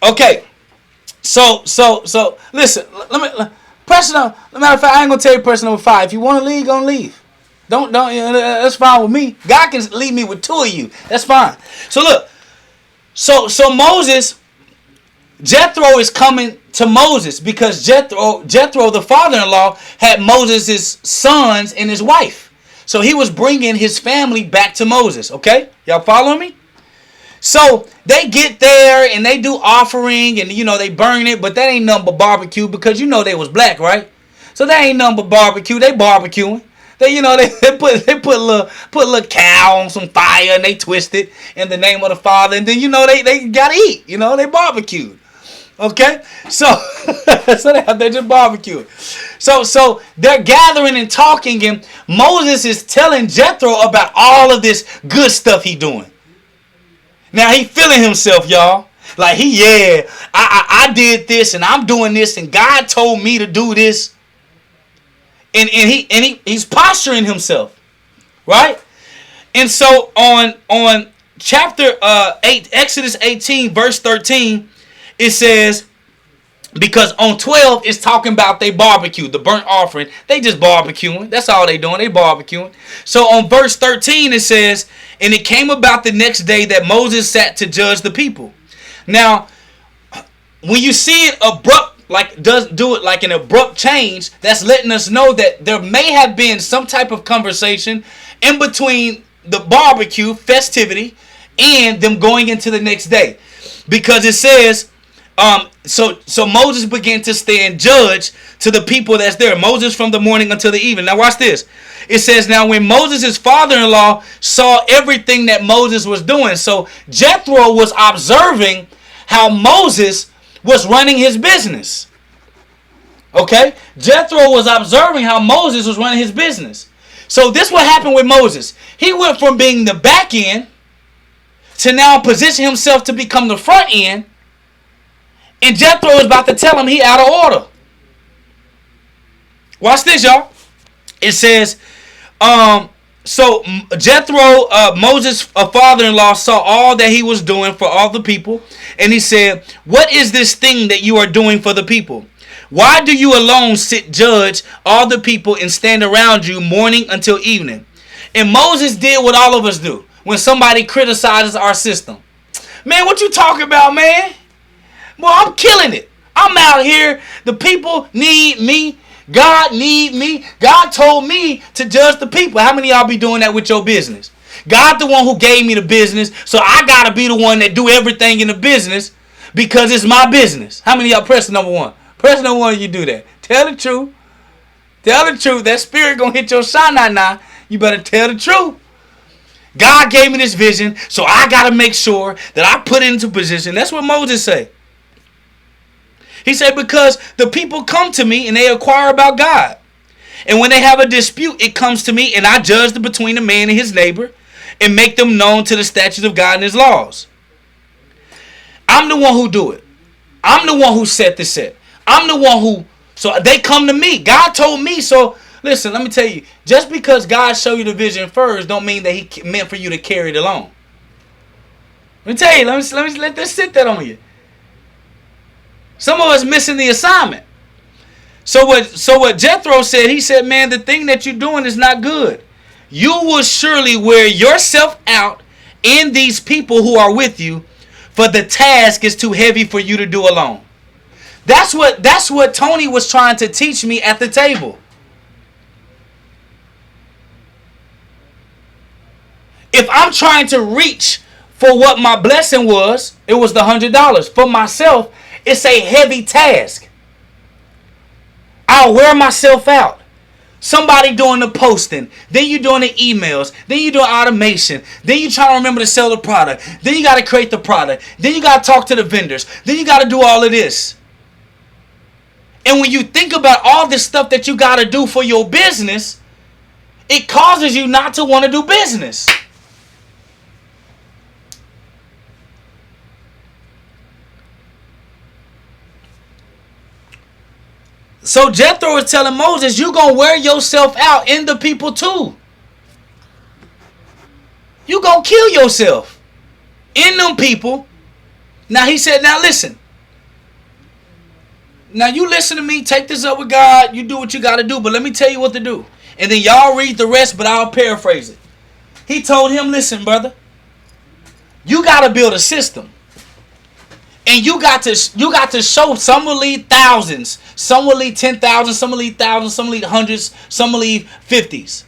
Okay. So listen. Person. Matter of fact, I ain't gonna tell you person number 5. If you want to leave, gonna leave. Don't. That's fine with me. God can leave me with 2 of you. That's fine. So look. So Moses, Jethro is coming to Moses because Jethro, the father-in-law, had Moses' sons and his wife. So he was bringing his family back to Moses. Okay, y'all following me? So they get there and they do offering and they burn it, but that ain't nothing but barbecue because they was black, right? So that ain't nothing but barbecue. They barbecuing. They put a little cow on some fire and they twist it in the name of the Father, and then they gotta eat. They barbecued. Okay, so they just barbecuing. So they're gathering and talking, and Moses is telling Jethro about all of this good stuff he doing. Now he feeling himself, y'all. Like I did this and I'm doing this and God told me to do this. And he's posturing himself, right? And so on chapter 8, Exodus 18, verse 13, it says, because on 12 it's talking about they barbecue, the burnt offering. They just barbecuing. That's all they doing. They barbecuing. So on verse 13 it says, and it came about the next day that Moses sat to judge the people. Now, when you see it abrupt, do it like an abrupt change, that's letting us know that there may have been some type of conversation in between the barbecue festivity and them going into the next day. Because it says, so Moses began to stand judge to the people that's there. Moses from the morning until the evening. Now watch this. It says, now when Moses' father-in-law saw everything that Moses was doing. So Jethro was observing how Moses was running his business. Okay? Jethro was observing how Moses was running his business. So this what happened with Moses. He went from being the back end to now position himself to become the front end. And Jethro is about to tell him he out of order. Watch this, y'all. It says, so Jethro, Moses' father-in-law, saw all that he was doing for all the people. And he said, what is this thing that you are doing for the people? Why do you alone sit judge all the people and stand around you morning until evening? And Moses did what all of us do when somebody criticizes our system. Man, what you talking about, man? Well, I'm killing it. I'm out here. The people need me. God need me. God told me to judge the people. How many of y'all be doing that with your business? God the one who gave me the business, so I got to be the one that do everything in the business because it's my business. How many of y'all press number 1? Person don't want you to do that. Tell the truth. Tell the truth. That spirit gonna hit your shana now. You better tell the truth. God gave me this vision, so I gotta make sure that I put it into position. That's what Moses said. He said, because the people come to me and they inquire about God. And when they have a dispute, it comes to me and I judge between the man and his neighbor and make them known to the statutes of God and his laws. I'm the one who do it. I'm the one who set the set. I'm the one who, so they come to me. God told me, so listen, let me tell you, just because God showed you the vision first don't mean that he meant for you to carry it along. Let me tell you, let this sit that on you. Some of us missing the assignment. So what Jethro said, he said, man, the thing that you're doing is not good. You will surely wear yourself out in these people who are with you, for the task is too heavy for you to do alone. That's what Tony was trying to teach me at the table. If I'm trying to reach for what my blessing was, it was the $100. For myself, it's a heavy task. I'll wear myself out. Somebody doing the posting, then you doing the emails, then you doing automation, then you trying to remember to sell the product, then you got to create the product, then you got to talk to the vendors, then you got to do all of this. And when you think about all this stuff that you got to do for your business, it causes you not to want to do business. So Jethro is telling Moses, you're going to wear yourself out in the people too. You're going to kill yourself in them people. Now he said, now listen. Now you listen to me, take this up with God, you do what you got to do, but let me tell you what to do. And then y'all read the rest, but I'll paraphrase it. He told him, listen, brother, you got to build a system. And you got to show, some will lead thousands, some will lead 10,000, some will lead thousands, some will lead hundreds, some will lead 50s.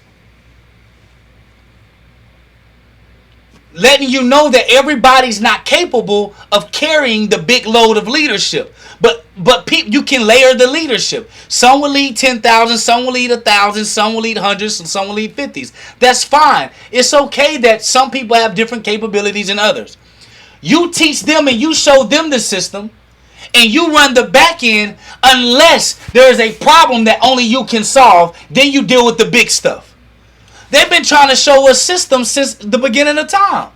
Letting you know that everybody's not capable of carrying the big load of leadership. But you can layer the leadership. Some will lead 10,000, some will lead 1,000, some will lead hundreds, and some will lead 50s. That's fine. It's okay that some people have different capabilities than others. You teach them and you show them the system and you run the back end unless there is a problem that only you can solve. Then you deal with the big stuff. They've been trying to show us systems since the beginning of time.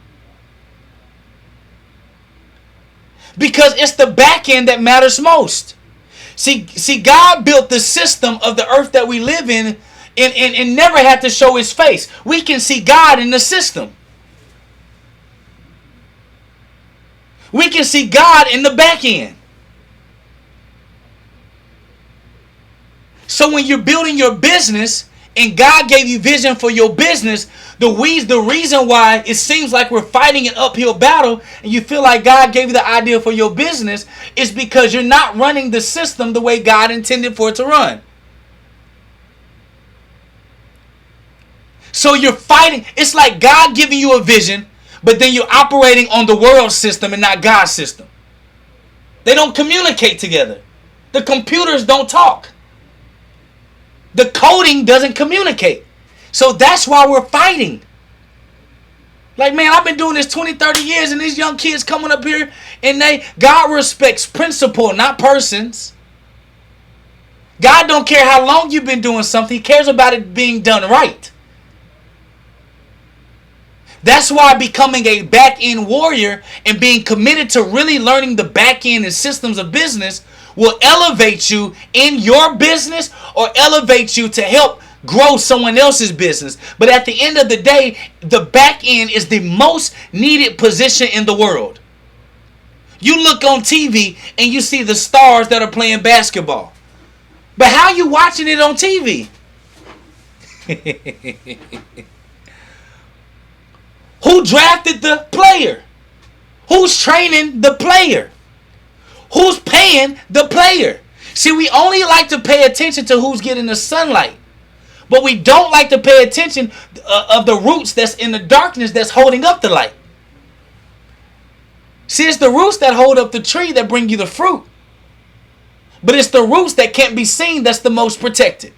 Because it's the back end that matters most. See, God built the system of the earth that we live in and never had to show his face. We can see God in the system. We can see God in the back end. So when you're building your business and God gave you vision for your business, the reason why it seems like we're fighting an uphill battle and you feel like God gave you the idea for your business is because you're not running the system the way God intended for it to run. So you're fighting. It's like God giving you a vision, but then you're operating on the world system and not God's system. They don't communicate together. The computers don't talk. The coding doesn't communicate. So that's why we're fighting. Like, man, I've been doing this 20, 30 years and these young kids coming up here and God respects principle, not persons. God don't care how long you've been doing something. He cares about it being done right. That's why becoming a back-end warrior and being committed to really learning the back-end and systems of business will elevate you in your business or elevate you to help grow someone else's business. But at the end of the day, the back-end is the most needed position in the world. You look on TV and you see the stars that are playing basketball. But how are you watching it on TV? Who drafted the player? Who's training the player? Who's paying the player? See, we only like to pay attention to who's getting the sunlight. But we don't like to pay attention of the roots that's in the darkness that's holding up the light. See, it's the roots that hold up the tree that bring you the fruit. But it's the roots that can't be seen that's the most protected.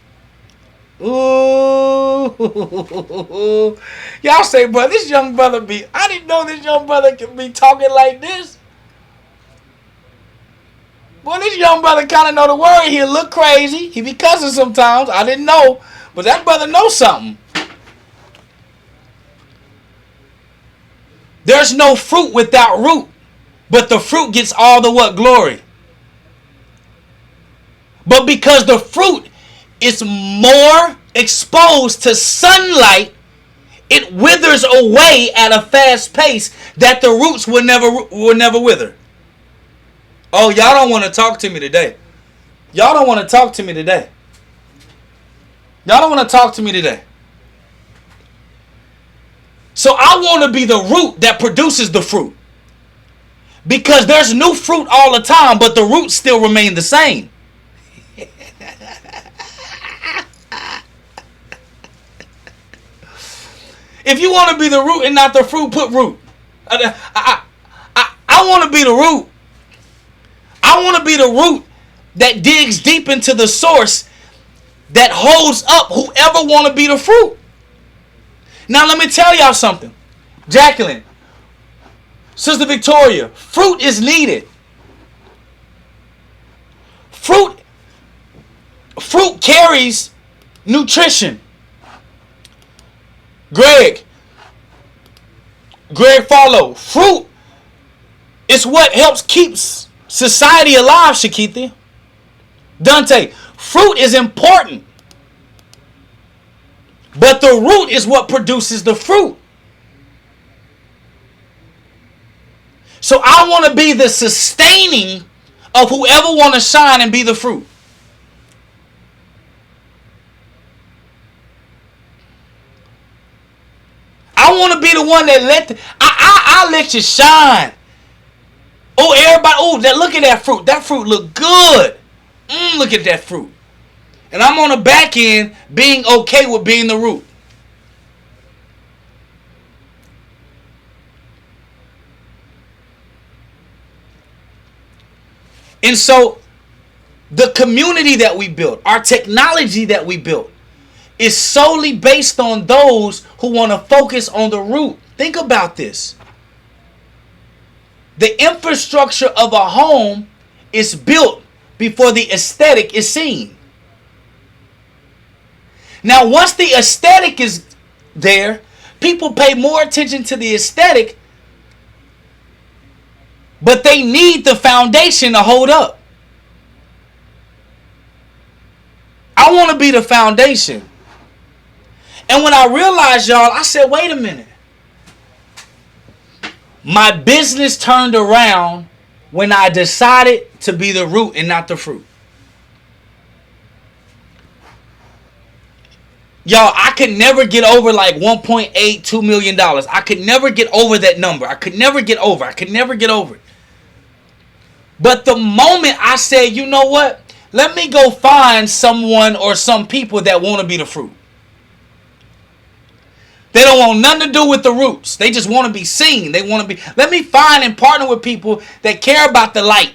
Ooh. Y'all say, bro, this young brother I didn't know this young brother could be talking like this. Boy, this young brother kind of know the word. He'll look crazy. He be cussing sometimes. I didn't know. But that brother knows something. There's no fruit without root. But the fruit gets all the what? Glory. But because the fruit is more exposed to sunlight, it withers away at a fast pace that the roots will never wither. Oh, y'all don't want to talk to me today. Y'all don't want to talk to me today. Y'all don't want to talk to me today. So I want to be the root that produces the fruit. Because there's new fruit all the time, but the roots still remain the same. If you want to be the root and not the fruit, put root. I want to be the root. I want to be the root that digs deep into the source that holds up whoever want to be the fruit. Now let me tell y'all something. Jacqueline, Sister Victoria, fruit is needed. Fruit carries nutrition. Greg follow. Fruit is what helps keeps society alive, Shakitha. Dante, fruit is important. But the root is what produces the fruit. So I want to be the sustaining of whoever want to shine and be the fruit. I want to be the one that I'll let you shine. Oh, everybody, look at that fruit. That fruit look good. Look at that fruit. And I'm on the back end being okay with being the root. And so the community that we built, our technology that we built, is solely based on those who want to focus on the root. Think about this. The infrastructure of a home is built before the aesthetic is seen. Now, once the aesthetic is there, people pay more attention to the aesthetic, but they need the foundation to hold up. I want to be the foundation. And when I realized, y'all, I said, wait a minute. My business turned around when I decided to be the root and not the fruit. Y'all, I could never get over like $1.82 million. I could never get over that number. I could never get over it. But the moment I said, you know what? Let me go find someone or some people that want to be the fruit. They don't want nothing to do with the roots. They just want to be seen. Let me find and partner with people that care about the light,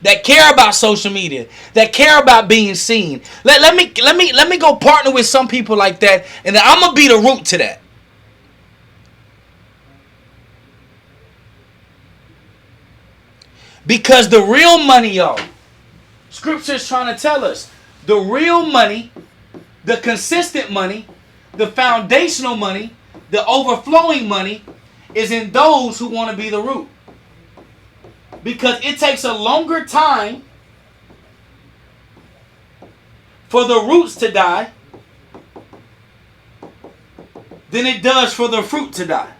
that care about social media, that care about being seen. Let me go partner with some people like that, and then I'm gonna be the root to that. Because the real money, y'all, Scripture is trying to tell us, the real money, the consistent money, the foundational money, the overflowing money is in those who want to be the root. Because it takes a longer time for the roots to die than it does for the fruit to die.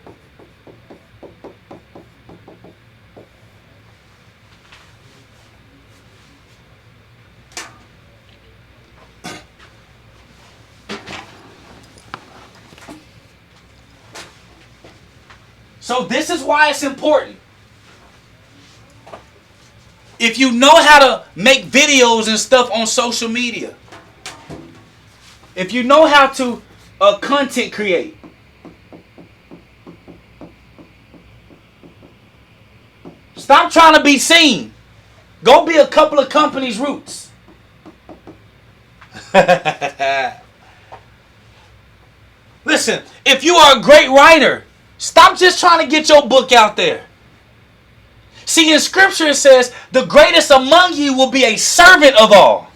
So this is why it's important. If you know how to make videos and stuff on social media, if you know how to content create, stop trying to be seen. Go be a couple of companies' roots. Listen, if you are a great writer, stop just trying to get your book out there. See, in Scripture it says, the greatest among you will be a servant of all.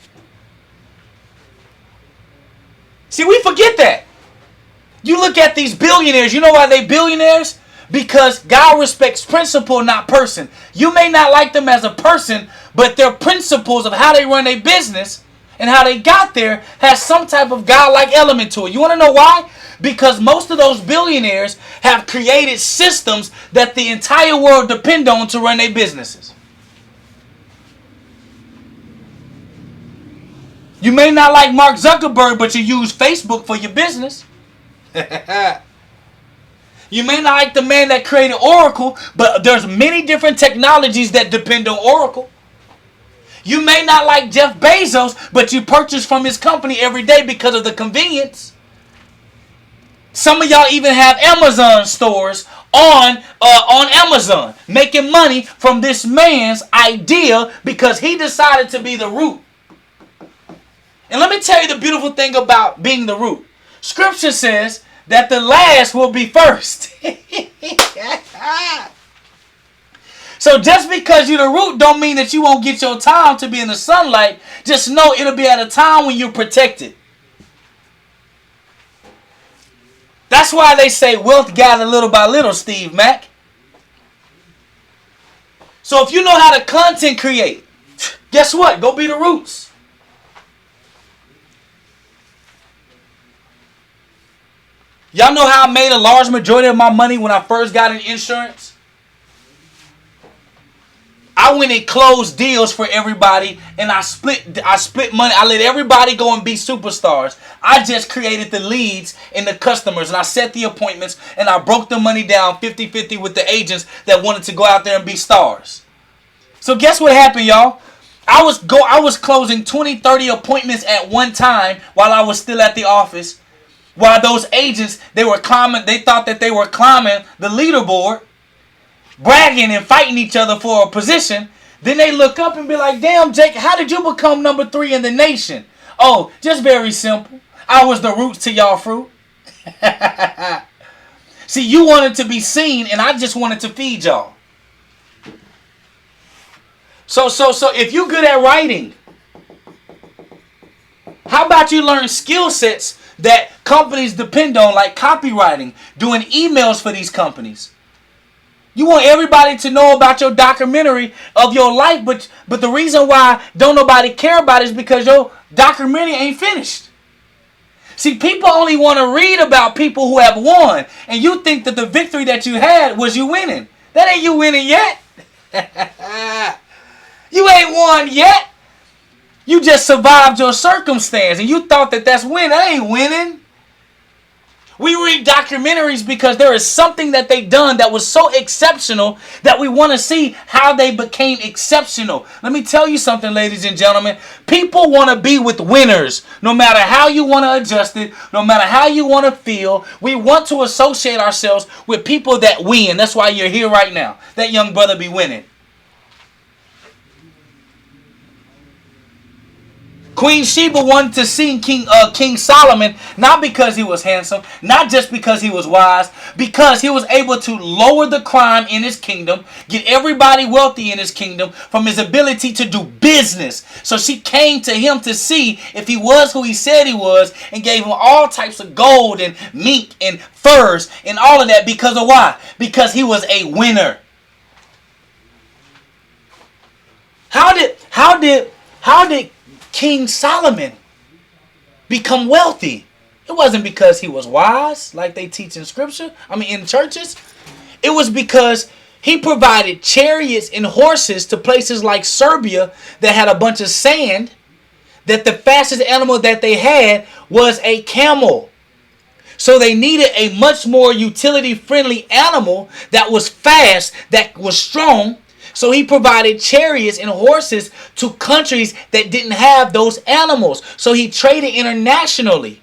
See, we forget that. You look at these billionaires. You know why they billionaires? Because God respects principle, not person. You may not like them as a person, but their principles of how they run their business and how they got there has some type of God-like element to it. You want to know why? Because most of those billionaires have created systems that the entire world depend on to run their businesses. You may not like Mark Zuckerberg, but you use Facebook for your business. You may not like the man that created Oracle, but there's many different technologies that depend on Oracle. You may not like Jeff Bezos, but you purchase from his company every day because of the convenience. Some of y'all even have Amazon stores on Amazon, making money from this man's idea because he decided to be the root. And let me tell you the beautiful thing about being the root. Scripture says that the last will be first. So just because you're the root don't mean that you won't get your time to be in the sunlight. Just know it'll be at a time when you're protected. That's why they say wealth gathered little by little, Steve Mack. So if you know how to content create, guess what? Go be the roots. Y'all know how I made a large majority of my money when I first got in insurance? I went and closed deals for everybody, and I split money. I let everybody go and be superstars. I just created the leads and the customers, and I set the appointments, and I broke the money down 50-50 with the agents that wanted to go out there and be stars. So guess what happened, y'all? I was closing 20-30 appointments at one time while I was still at the office. While those agents, they thought that they were climbing the leaderboard, bragging and fighting each other for a position. Then they look up and be like, damn, Jake, how did you become number 3 in the nation? Oh, just very simple. I was the roots to y'all fruit. See, you wanted to be seen, and I just wanted to feed y'all. So if you're good at writing, how about you learn skill sets that companies depend on, like copywriting, doing emails for these companies? You want everybody to know about your documentary of your life, but the reason why don't nobody care about it is because your documentary ain't finished. See, people only want to read about people who have won, and you think that the victory that you had was you winning. That ain't you winning yet. You ain't won yet. You just survived your circumstance, and you thought that that's winning. That ain't winning. We read documentaries because there is something that they done that was so exceptional that we want to see how they became exceptional. Let me tell you something, ladies and gentlemen. People want to be with winners. No matter how you want to adjust it, no matter how you want to feel, we want to associate ourselves with people that win. That's why you're here right now. That young brother be winning. Queen Sheba wanted to see King Solomon, not because he was handsome, not just because he was wise, because he was able to lower the crime in his kingdom, get everybody wealthy in his kingdom from his ability to do business. So she came to him to see if he was who he said he was, and gave him all types of gold and mink and furs and all of that because of why? Because he was a winner. How did King Solomon become wealthy? It wasn't because he was wise, like they teach in scripture. In churches. It was because he provided chariots and horses to places like Serbia that had a bunch of sand, that the fastest animal that they had was a camel. So they needed a much more utility-friendly animal that was fast, that was strong. So he provided chariots and horses to countries that didn't have those animals. So he traded internationally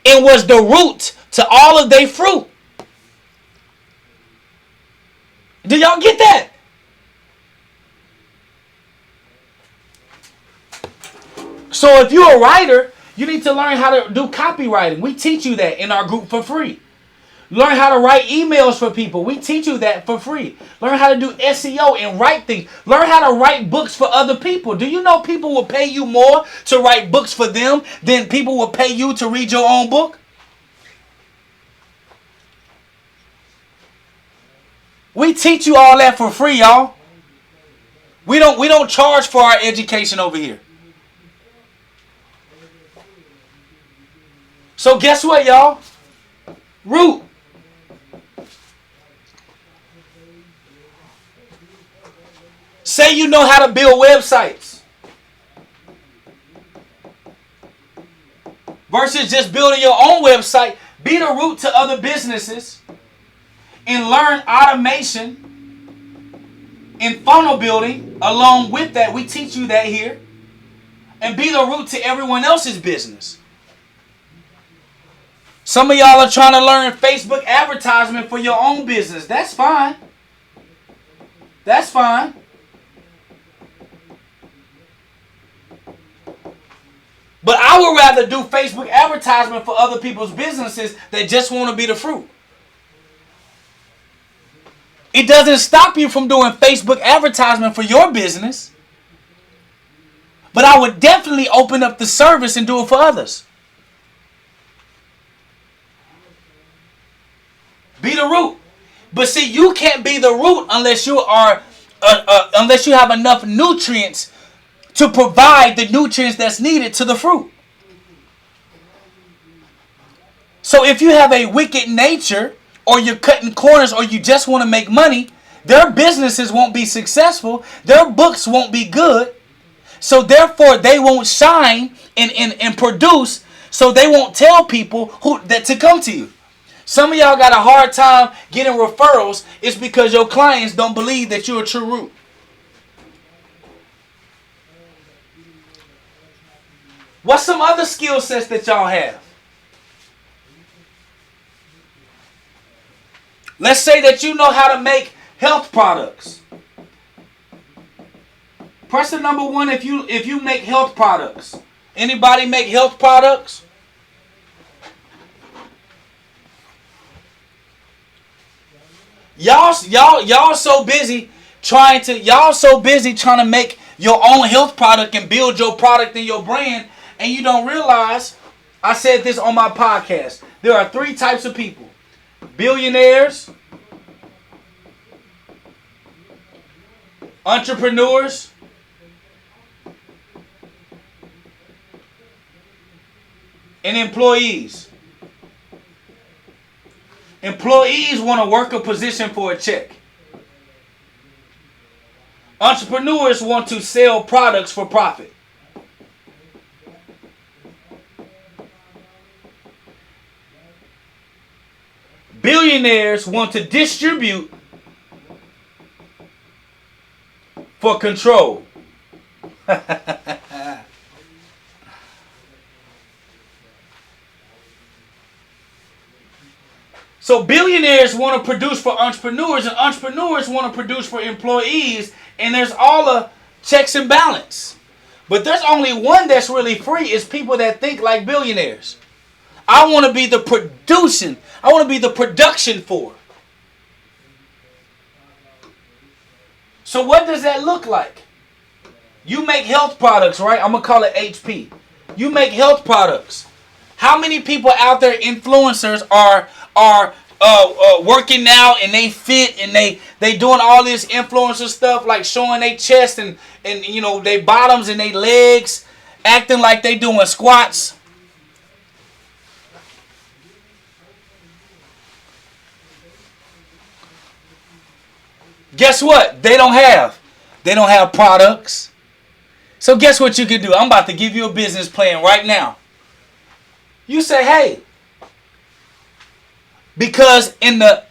and was the root to all of their fruit. Do y'all get that? So if you're a writer, You need to learn how to do copywriting. We teach you that in our group for free. Learn how to write emails for people. We teach you that for free. Learn how to do SEO and write things. Learn how to write books for other people. Do you know people will pay you more to write books for them than people will pay you to read your own book? We teach you all that for free, y'all. We don't charge for our education over here. So guess what, y'all? Root. Say you know how to build websites versus just building your own website. Be the root to other businesses and learn automation and funnel building. Along with that, we teach you that here. And be the root to everyone else's business. Some of y'all are trying to learn Facebook advertisement for your own business. That's fine. That's fine. But I would rather do Facebook advertisement for other people's businesses that just want to be the fruit. It doesn't stop you from doing Facebook advertisement for your business. But I would definitely open up the service and do it for others. Be the root. But see, you can't be the root unless you are, unless you have enough nutrients to provide the nutrients that's needed to the fruit. So if you have a wicked nature, or you're cutting corners, or you just want to make money, their businesses won't be successful. Their books won't be good. So therefore, they won't shine and produce. So they won't tell people that to come to you. Some of y'all got a hard time getting referrals. It's because your clients don't believe that you're a true root. What's some other skill sets that y'all have? Let's say that you know how to make health products. Person number one, if you make health products. Anybody make health products? Y'all so busy trying to make your own health product and build your product and your brand, and you don't realize, I said this on my podcast, there are 3 types of people. Billionaires, entrepreneurs, and employees. Employees want to work a position for a check. Entrepreneurs want to sell products for profit. Billionaires want to distribute for control. So billionaires want to produce for entrepreneurs, and entrepreneurs want to produce for employees, and there's all the checks and balance. But there's only one that's really free, is people that think like billionaires. I want to be the production. I want to be the production for. So what does that look like? You make health products, right? I'm going to call it HP. You make health products. How many people out there, influencers, are working now and they fit and they doing all this influencer stuff, like showing their chest and you know, their bottoms and their legs, acting like they doing squats? Guess what? They don't have products. So guess what you can do? I'm about to give you a business plan right now. You say, hey, because in the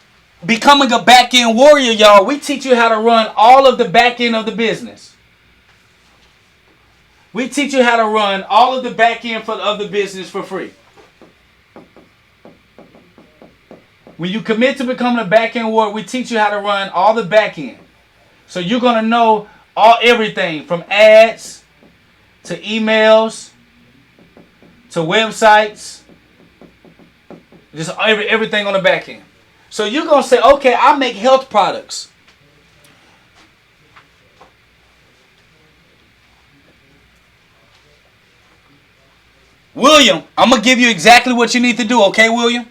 becoming a back-end warrior, y'all, we teach you how to run all of the back end of the business. We teach you how to run all of the back end of the business for free. When you commit to becoming a back-end warrior, we teach you how to run all the back end. So you're going to know everything from ads to emails to websites, just everything on the back end. So you're going to say, okay, I make health products. William, I'm going to give you exactly what you need to do, okay, William?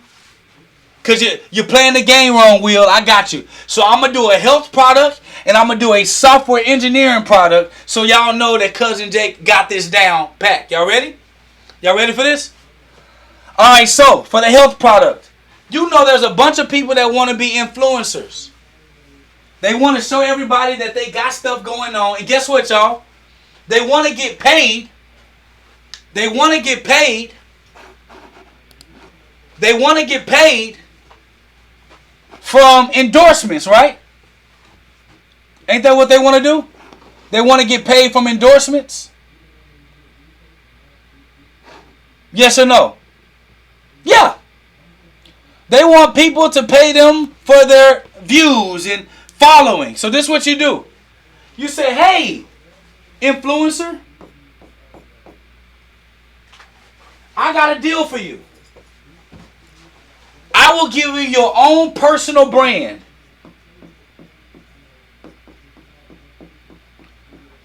Because you're playing the game wrong, Will. I got you. So I'm going to do a health product, and I'm going to do a software engineering product, so y'all know that Cousin Jake got this down pat. Y'all ready? Y'all ready for this? All right, so for the health product, you know there's a bunch of people that want to be influencers. They want to show everybody that they got stuff going on. And guess what, y'all? They want to get paid. They want to get paid. They want to get paid from endorsements, right? Ain't that what they want to do? They want to get paid from endorsements? Yes or no? Yeah. They want people to pay them for their views and following. So this is what you do. You say, hey, influencer, I got a deal for you. I will give you your own personal brand.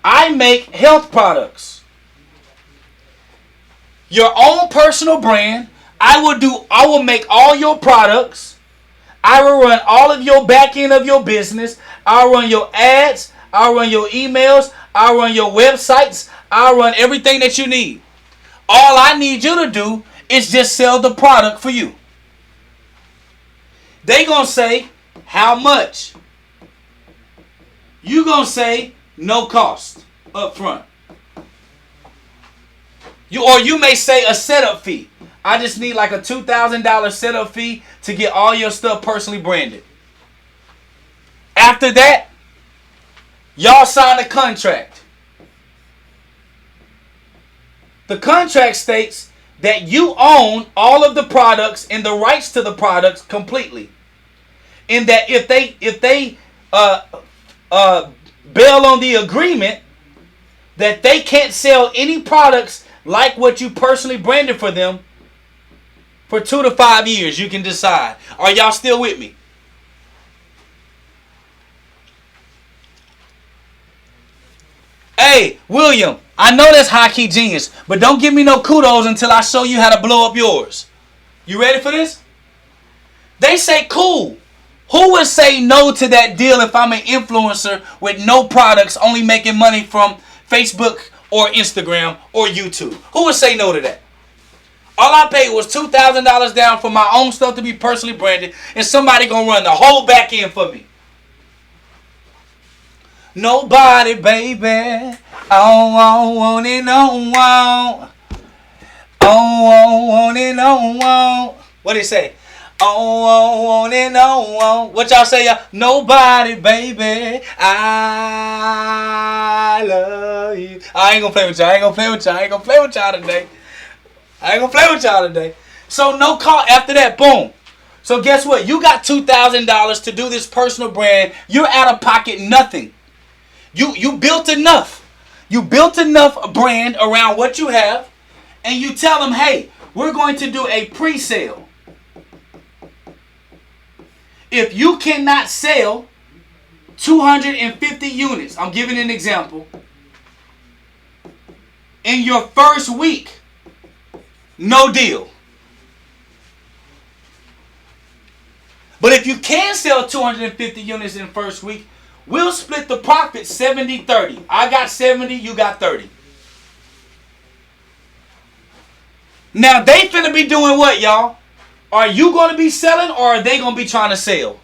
I make health products. Your own personal brand. I will make all your products. I will run all of your back end of your business. I'll run your ads. I'll run your emails. I'll run your websites. I'll run everything that you need. All I need you to do is just sell the product for you. They gonna say, how much? You gonna say, no cost up front. You may say a setup fee. I just need like a $2,000 setup fee to get all your stuff personally branded. After that, y'all sign a contract. The contract states that you own all of the products and the rights to the products completely. And that if they bail on the agreement, that they can't sell any products like what you personally branded for them for 2 to 5 years. You can decide. Are y'all still with me? Hey, William, I know that's high-key genius, but don't give me no kudos until I show you how to blow up yours. You ready for this? They say, cool. Who would say no to that deal if I'm an influencer with no products, only making money from Facebook or Instagram or YouTube? Who would say no to that? All I paid was $2,000 down for my own stuff to be personally branded, and somebody gonna run the whole back end for me. Nobody, baby. I don't want it, no want. Oh, want it, no want. What did it say? Oh, want it, no want. What y'all say, y'all? Nobody, baby. I love you. I ain't gonna play with y'all. I ain't gonna play with y'all. I ain't gonna play with y'all today. I ain't gonna play with y'all today. So no call after that. Boom. So guess what? You got $2,000 to do this personal brand. You're out of pocket nothing. You built enough. You built enough brand around what you have, and you tell them, hey, we're going to do a pre-sale. If you cannot sell 250 units, I'm giving an example, in your first week, no deal. But if you can sell 250 units in the first week, we'll split the profit 70-30. I got 70, you got 30. Now they finna be doing what, y'all? Are you going to be selling, or are they going to be trying to sell?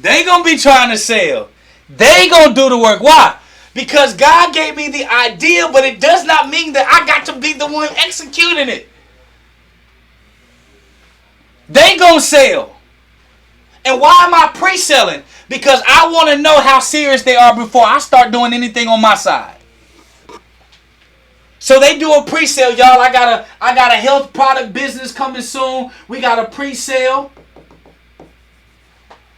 They going to be trying to sell. They going to do the work. Why? Because God gave me the idea, but it does not mean that I got to be the one executing it. They going to sell. And why am I pre-selling? Because I want to know how serious they are before I start doing anything on my side. So they do a pre-sale, y'all. I got a health product business coming soon. We got a pre-sale.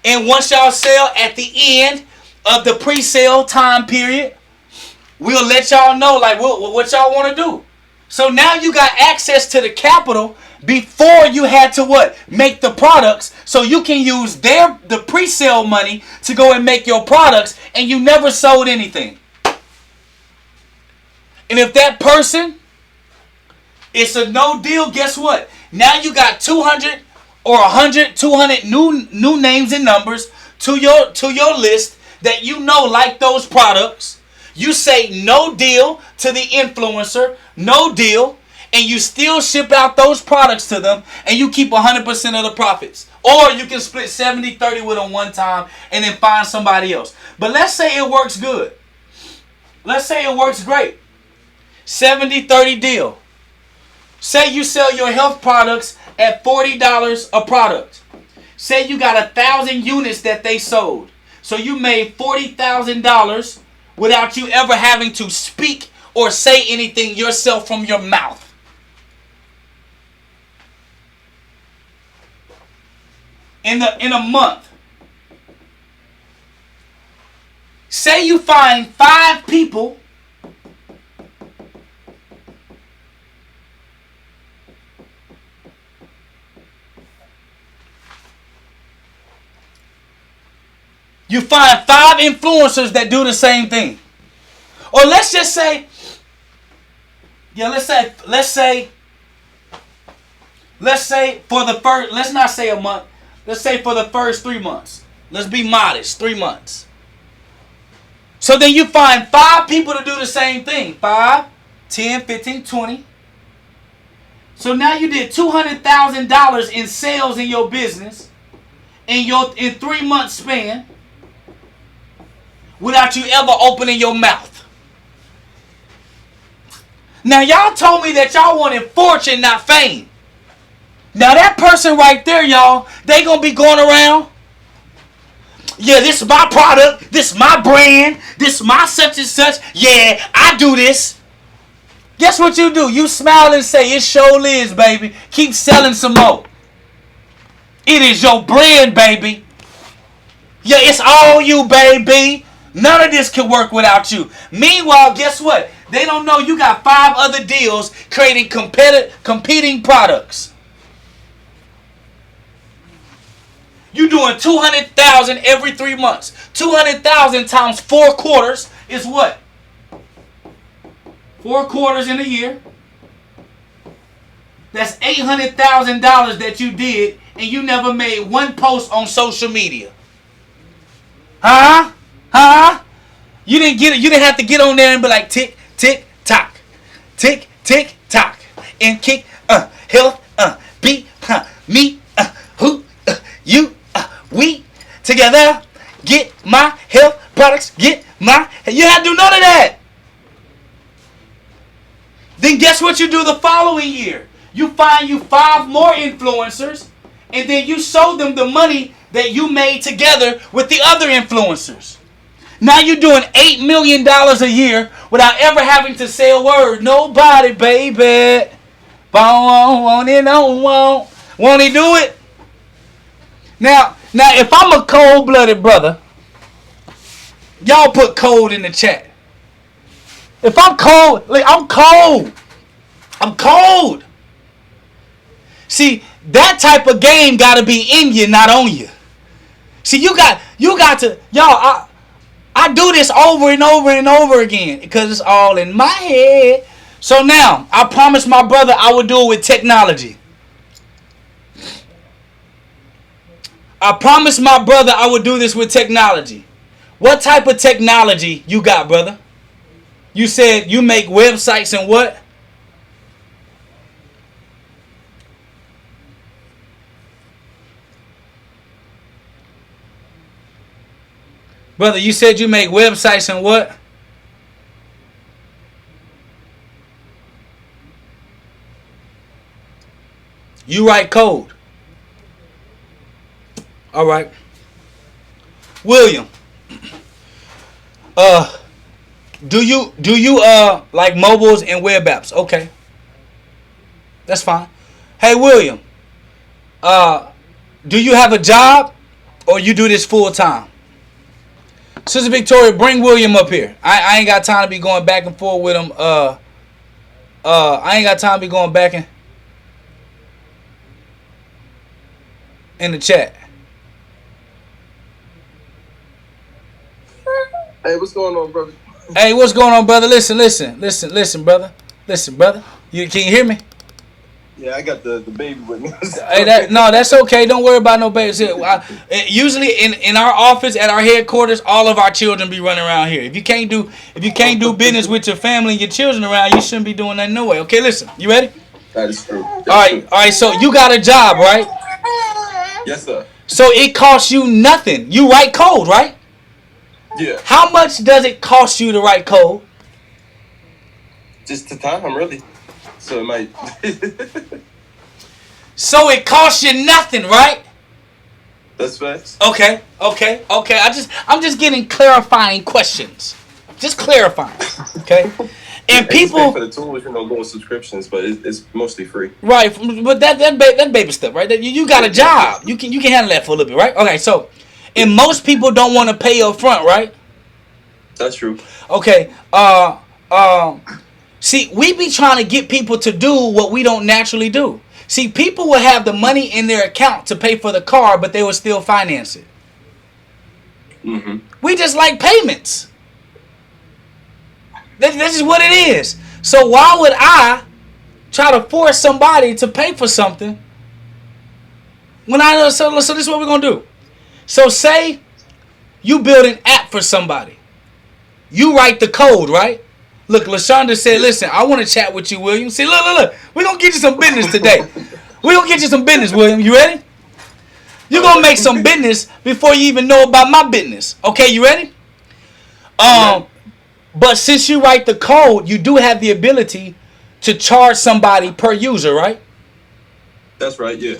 And once y'all sell at the end of the pre-sale time period, we'll let y'all know like what y'all want to do. So now you got access to the capital before you had to what? Make the products. So you can use the pre-sale money to go and make your products, and you never sold anything. And if that person, it's a no deal, guess what? Now you got 200 or 100, 200 new names and numbers to your list that you know like those products. You say no deal to the influencer, no deal, and you still ship out those products to them, and you keep 100% of the profits. Or you can split 70-30 with them one time and then find somebody else. But let's say it works good. Let's say it works great. 70-30 deal. Say you sell your health products at $40 a product. Say you got 1,000 units that they sold. So you made $40,000 without you ever having to speak or say anything yourself from your mouth. In a month. Say you find 5 people influencers that do the same thing. Or let's just say, let's say for the first, let's not say a month, let's say for the first 3 months. Let's be modest, 3 months. So then you find 5 people to do the same thing. 5, 10, 15, 20. So now you did $200,000 in sales in your business in 3 months span without you ever opening your mouth. Now y'all told me that y'all wanted fortune, not fame. Now that person right there, y'all, they gonna be going around. Yeah, this is my product. This is my brand. This is my such and such. Yeah, I do this. Guess what you do? You smile and say, it sure is, baby. Keep selling some more. It is your brand, baby. Yeah, it's all you, baby. None of this can work without you. Meanwhile, guess what? They don't know you got 5 other deals creating competing products. You doing $200,000 every 3 months. 200,000 times 4 quarters is what? 4 quarters in a year. That's $800,000 that you did, and you never made one post on social media. Huh? You didn't get it. You didn't have to get on there and be like tick, tick, tock, tick, tick, tock, and kick, health, beat, me, who, you, we, together, get my health products, get my. You had to do none of that. Then guess what you do the following year? You find you 5 more influencers, and then you show them the money that you made together with the other influencers. Now you're doing $8 million a year without ever having to say a word. Nobody, baby. Won't he do it? Now, if I'm a cold-blooded brother, y'all put cold in the chat. If I'm cold, I'm cold. I'm cold. See, that type of game got to be in you, not on you. See, you got to, y'all, I do this over and over and over again because it's all in my head. So now, I promised my brother I would do it with technology. I promised my brother I would do this with technology. What type of technology you got, brother? You said you make websites and what? Brother, you said you make websites and what? You write code. All right. William. Do you like mobiles and web apps? Okay. That's fine. Hey William. Do you have a job or you do this full time? Sister Victoria, bring William up here. I ain't got time to be going back and forth with him. I ain't got time to be going back in the chat. Hey, what's going on, brother? Hey, what's going on, brother? Listen, brother. Listen, brother. Can you hear me? Yeah, I got the baby with me. Hey, that's okay. Don't worry about no babies. Usually in our office at our headquarters, all of our children be running around here. If you can't do business with your family and your children around, you shouldn't be doing that no way. Okay, listen. You ready? That is true. All right. So you got a job, right? Yes, sir. So it costs you nothing. You write code, right? Yeah. How much does it cost you to write code? Just the time, really. So it might. So it costs you nothing, right? That's facts. Okay. I'm just getting clarifying questions. Just clarifying. Okay. And people for the tools, little subscriptions, but it's mostly free. Right, but that baby stuff, right? You got a job. You can handle that for a little bit, right? Okay, so. And most people don't want to pay up front, right? That's true. Okay. See, we be trying to get people to do what we don't naturally do. See, people will have the money in their account to pay for the car, but they will still finance it. Mm-hmm. We just like payments. This is what it is. So why would I try to force somebody to pay for something when I know? So this is what we're going to do. So say you build an app for somebody. You write the code, right? Look, LaShonda said, listen, I want to chat with you, William. See, look. We're going to get you some business today. We're going to get you some business, William. You ready? You're going to make some business before you even know about my business. Okay, you ready? But since you write the code, you do have the ability to charge somebody per user, right? That's right, yeah.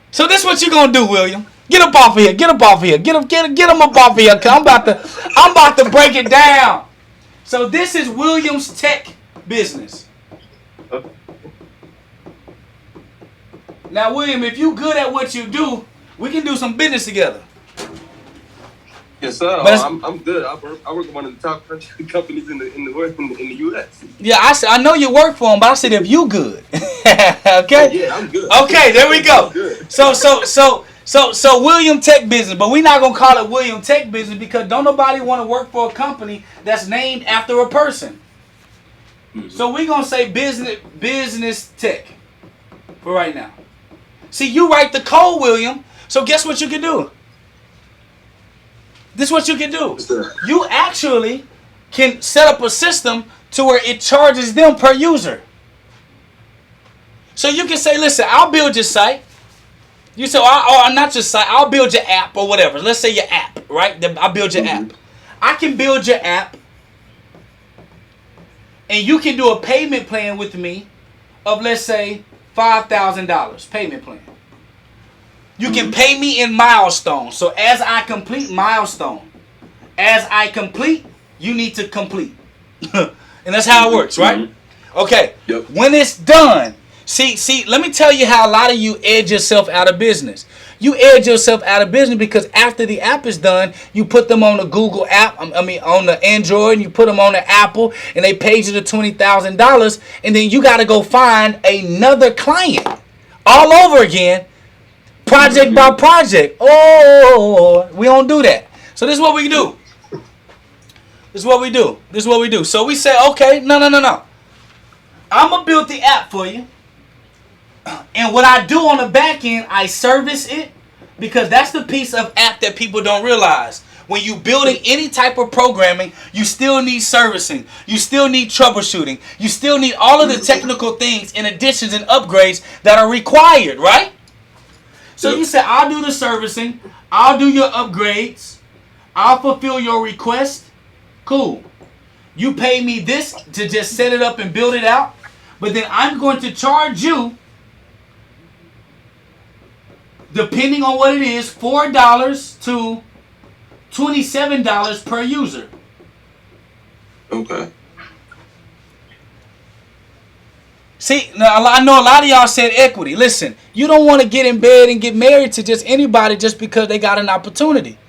So this is what you're going to do, William. Get up off of here. Get him up off of here. I'm about to break it down. So this is William's tech business. Now, William, if you good at what you do, we can do some business together. Yes, sir. I'm good. I work with one of the top companies in the U.S. Yeah, I know you work for them, but I said if you good. Okay. Yeah, I'm good. Okay, there we go. So William Tech Business, but we're not gonna call it William Tech Business because don't nobody want to work for a company that's named after a person. Mm-hmm. So we're gonna say business tech for right now. See, you write the code, William. So guess what you can do? This is what you can do. You actually can set up a system to where it charges them per user. So you can say, listen, I'll build your site. You say, or not your site, I'll build your app or whatever. Let's say your app, right? I'll build your app. I can build your app. And you can do a payment plan with me of, let's say, $5,000 payment plan. You can pay me in milestones. So as I complete milestone, you need to complete. And that's how it works, right? Okay. Yep. When it's done, see, let me tell you how a lot of you edge yourself out of business. You edge yourself out of business because after the app is done, you put them on the Google app, on the Android, and you put them on the Apple, and they paid you the $20,000, and then you got to go find another client all over again. Project by project. Oh, we don't do that. So this is what we do. This is what we do. So we say, okay, no. I'm going to build the app for you. And what I do on the back end, I service it because that's the piece of app that people don't realize. When you're building any type of programming, you still need servicing. You still need troubleshooting. You still need all of the technical things in additions and upgrades that are required, right? So you say, I'll do the servicing. I'll do your upgrades. I'll fulfill your request. Cool. You pay me this to just set it up and build it out. But then I'm going to charge you, depending on what it is, $4 to $27 per user. Okay. See, now I know a lot of y'all said equity. Listen, you don't want to get in bed and get married to just anybody just because they got an opportunity.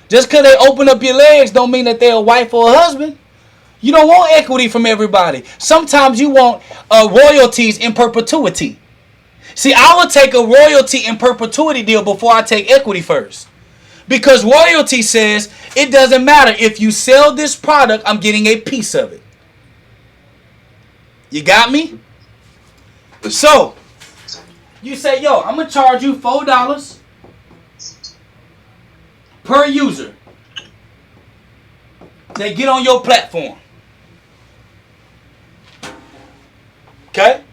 Just because they open up your legs don't mean that they're a wife or a husband. You don't want equity from everybody. Sometimes you want royalties in perpetuity. See, I would take a royalty in perpetuity deal before I take equity first. Because royalty says it doesn't matter. If you sell this product, I'm getting a piece of it. You got me? So, you say, yo, I'm going to charge you $4 per user that get on your platform. Okay?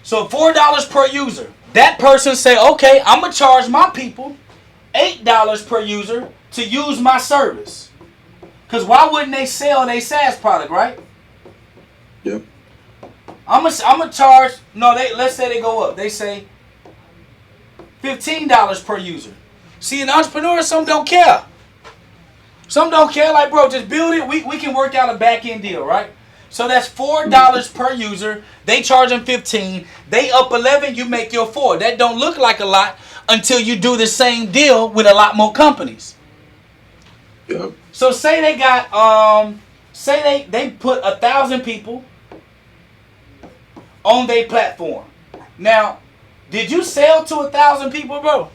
So $4 per user. That person say, okay, I'm going to charge my people $8 per user to use my service. Because why wouldn't they sell their SaaS product, right? Yep. I'm gonna charge, let's say they go up. They say $15 per user. See, an entrepreneur, some don't care. Some don't care, like, bro, just build it. We can work out a back-end deal, right? So that's $4 per user. They charge them $15. They up 11, you make your $4. That don't look like a lot until you do the same deal with a lot more companies. Yep. So say they got, they put 1,000 people on their platform. Now, did you sell to 1,000 people, bro?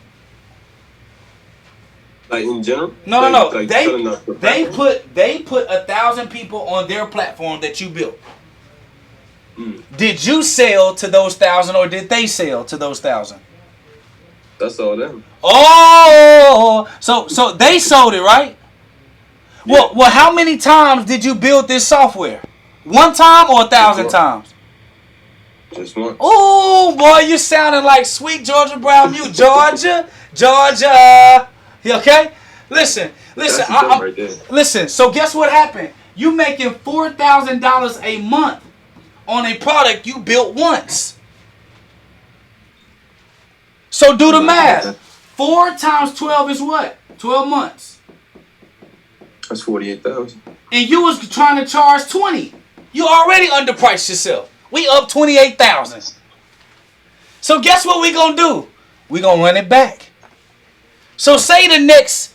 Like in general? No. Like they put 1,000 people on their platform that you built. Did you sell to those 1,000 or did they sell to those 1,000? That's all them. Oh, so they sold it, right? Yeah. Well, how many times did you build this software? One time or 1,000 times? Just once. Oh, boy, you sounding like sweet Georgia Brown Mute. Georgia. Okay? Listen. Right there. Listen, so guess what happened? You making $4,000 a month on a product you built once. So do the math. 4 times 12 is what? 12 months. That's 48,000. And you was trying to charge 20. You already underpriced yourself. We up 28,000. So guess what we gonna do? We gonna run it back. So say the next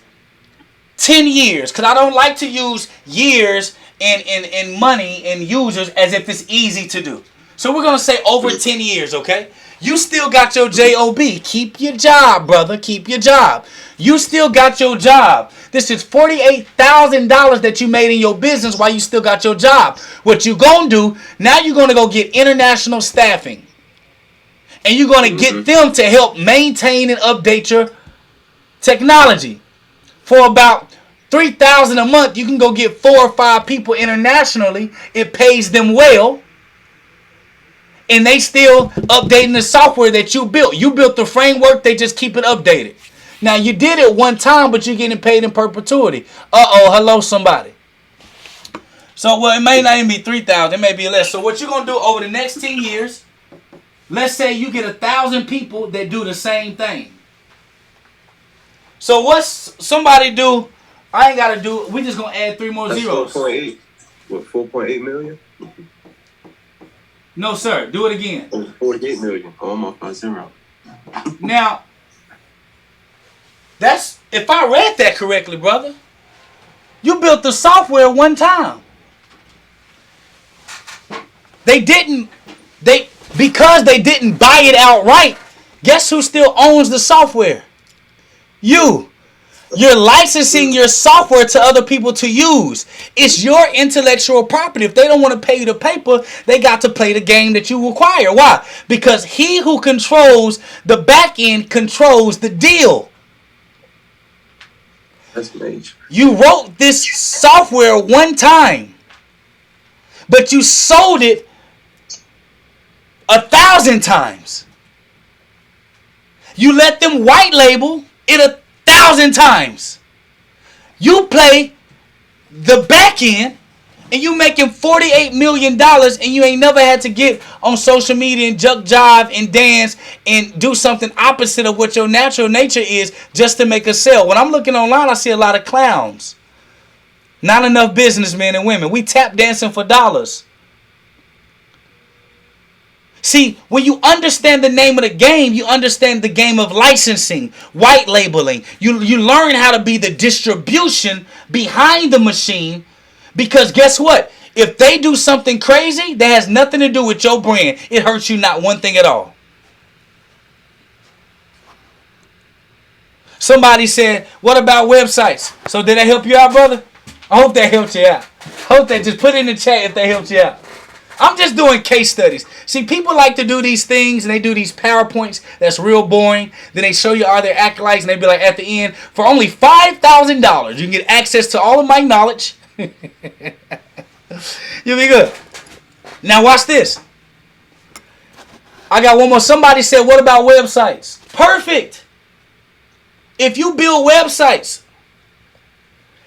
10 years, because I don't like to use years and money and users as if it's easy to do. So we're gonna say over 10 years, okay? You still got your job. Keep your job, brother. Keep your job. You still got your job. This is $48,000 that you made in your business while you still got your job. What you gonna do, now you're gonna go get international staffing. And you're gonna get them to help maintain and update your technology. For about $3,000 a month, you can go get 4 or 5 people internationally. It pays them well. And they still updating the software that you built. You built the framework, they just keep it updated. Now, you did it one time, but you're getting paid in perpetuity. Hello, somebody. So, well, it may not even be 3,000. It may be less. So, what you're going to do over the next 10 years, let's say you get 1,000 people that do the same thing. So, what's somebody do? I ain't got to do, we just going to add 3 more zeros. 4.8. What, 4.8 million? No, sir. Do it again. 48 million. Almost by 0. Now, that's, if I read that correctly, brother, you built the software one time. Because they didn't buy it outright, guess who still owns the software? You. You're licensing your software to other people to use. It's your intellectual property. If they don't want to pay you the paper, they got to play the game that you require. Why? Because he who controls the back end controls the deal. That's major. You wrote this software one time, but you sold it 1,000 times. You let them white label it 1,000 times. You play the back end and you making $48 million and you ain't never had to get on social media and junk jive and dance and do something opposite of what your natural nature is just to make a sale. When I'm looking online, I see a lot of clowns. Not enough businessmen and women. We tap dancing for dollars. See, when you understand the name of the game, you understand the game of licensing, white labeling. You learn how to be the distribution behind the machine, because guess what? If they do something crazy that has nothing to do with your brand, it hurts you not one thing at all. Somebody said, what about websites? So did that help you out, brother? I hope that helped you out. I hope that, just put it in the chat if that helped you out. I'm just doing case studies. See, people like to do these things, and they do these PowerPoints that's real boring. Then they show you all their acolytes, and they be like, at the end, for only $5,000, you can get access to all of my knowledge. You'll be good. Now watch this. I got one more. Somebody said, what about websites? Perfect. If you build websites,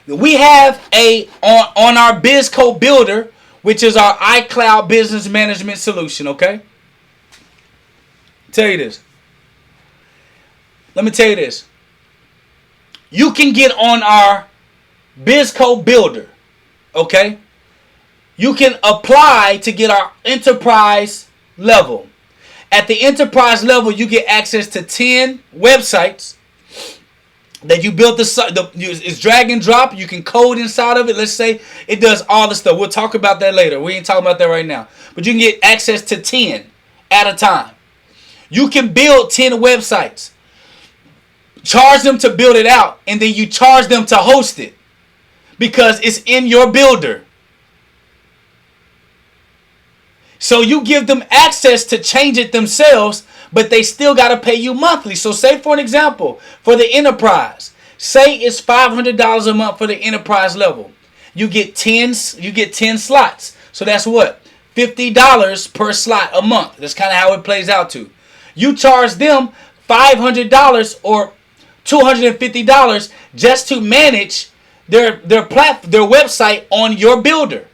we have on our BizCo Builder, which is our iCloud business management solution, okay? Tell you this. Let me tell you this. You can get on our BizCo Builder, okay? You can apply to get our enterprise level. At the enterprise level, you get access to 10 websites that you built it's drag and drop. You can code inside of it. Let's say it does all the stuff. We'll talk about that later. We ain't talking about that right now. But you can get access to 10 at a time. You can build 10 websites. Charge them to build it out. And then you charge them to host it. Because it's in your builder. So you give them access to change it themselves, but they still got to pay you monthly. So say, for an example, for the enterprise, say it's $500 a month for the enterprise level. You get 10 slots. So that's what? $50 per slot a month. That's kind of how it plays out to. You charge them $500 or $250 just to manage their website on your builder.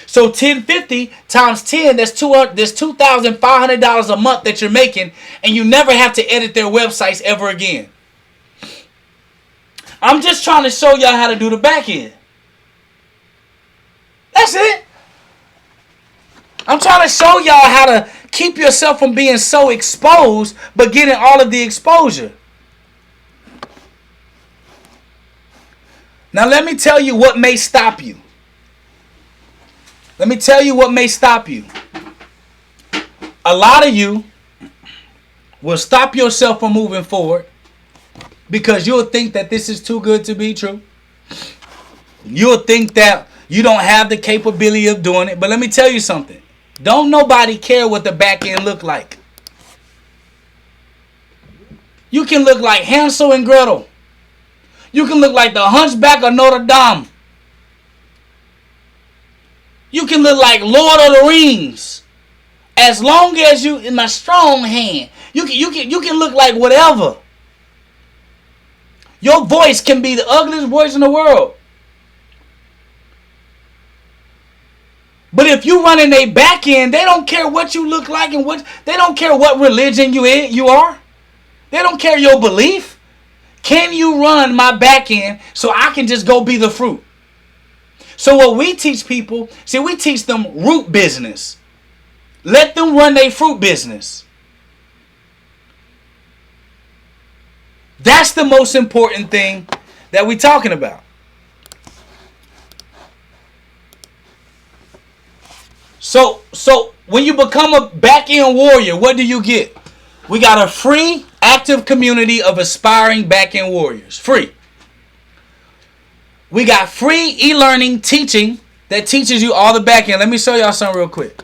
So 1050 times 10, that's $2,500 a month that you're making, and you never have to edit their websites ever again. I'm just trying to show y'all how to do the back end. That's it. I'm trying to show y'all how to keep yourself from being so exposed, but getting all of the exposure. Now let me tell you what may stop you. Let me tell you what may stop you. A lot of you will stop yourself from moving forward because you'll think that this is too good to be true. You'll think that you don't have the capability of doing it. But let me tell you something. Don't nobody care what the back end look like. You can look like Hansel and Gretel. You can look like the Hunchback of Notre Dame. You can look like Lord of the Rings. As long as you in my strong hand, you can look like whatever. Your voice can be the ugliest voice in the world. But if you run in a back end, they don't care what you look like and they don't care what religion you are. They don't care your belief. Can you run my back end so I can just go be the fruit? So what we teach people, we teach them root business. Let them run their fruit business. That's the most important thing that we're talking about. So when you become a back-end warrior, what do you get? We got a free, active community of aspiring back-end warriors. Free. We got free e-learning teaching that teaches you all the back end. Let me show y'all something real quick.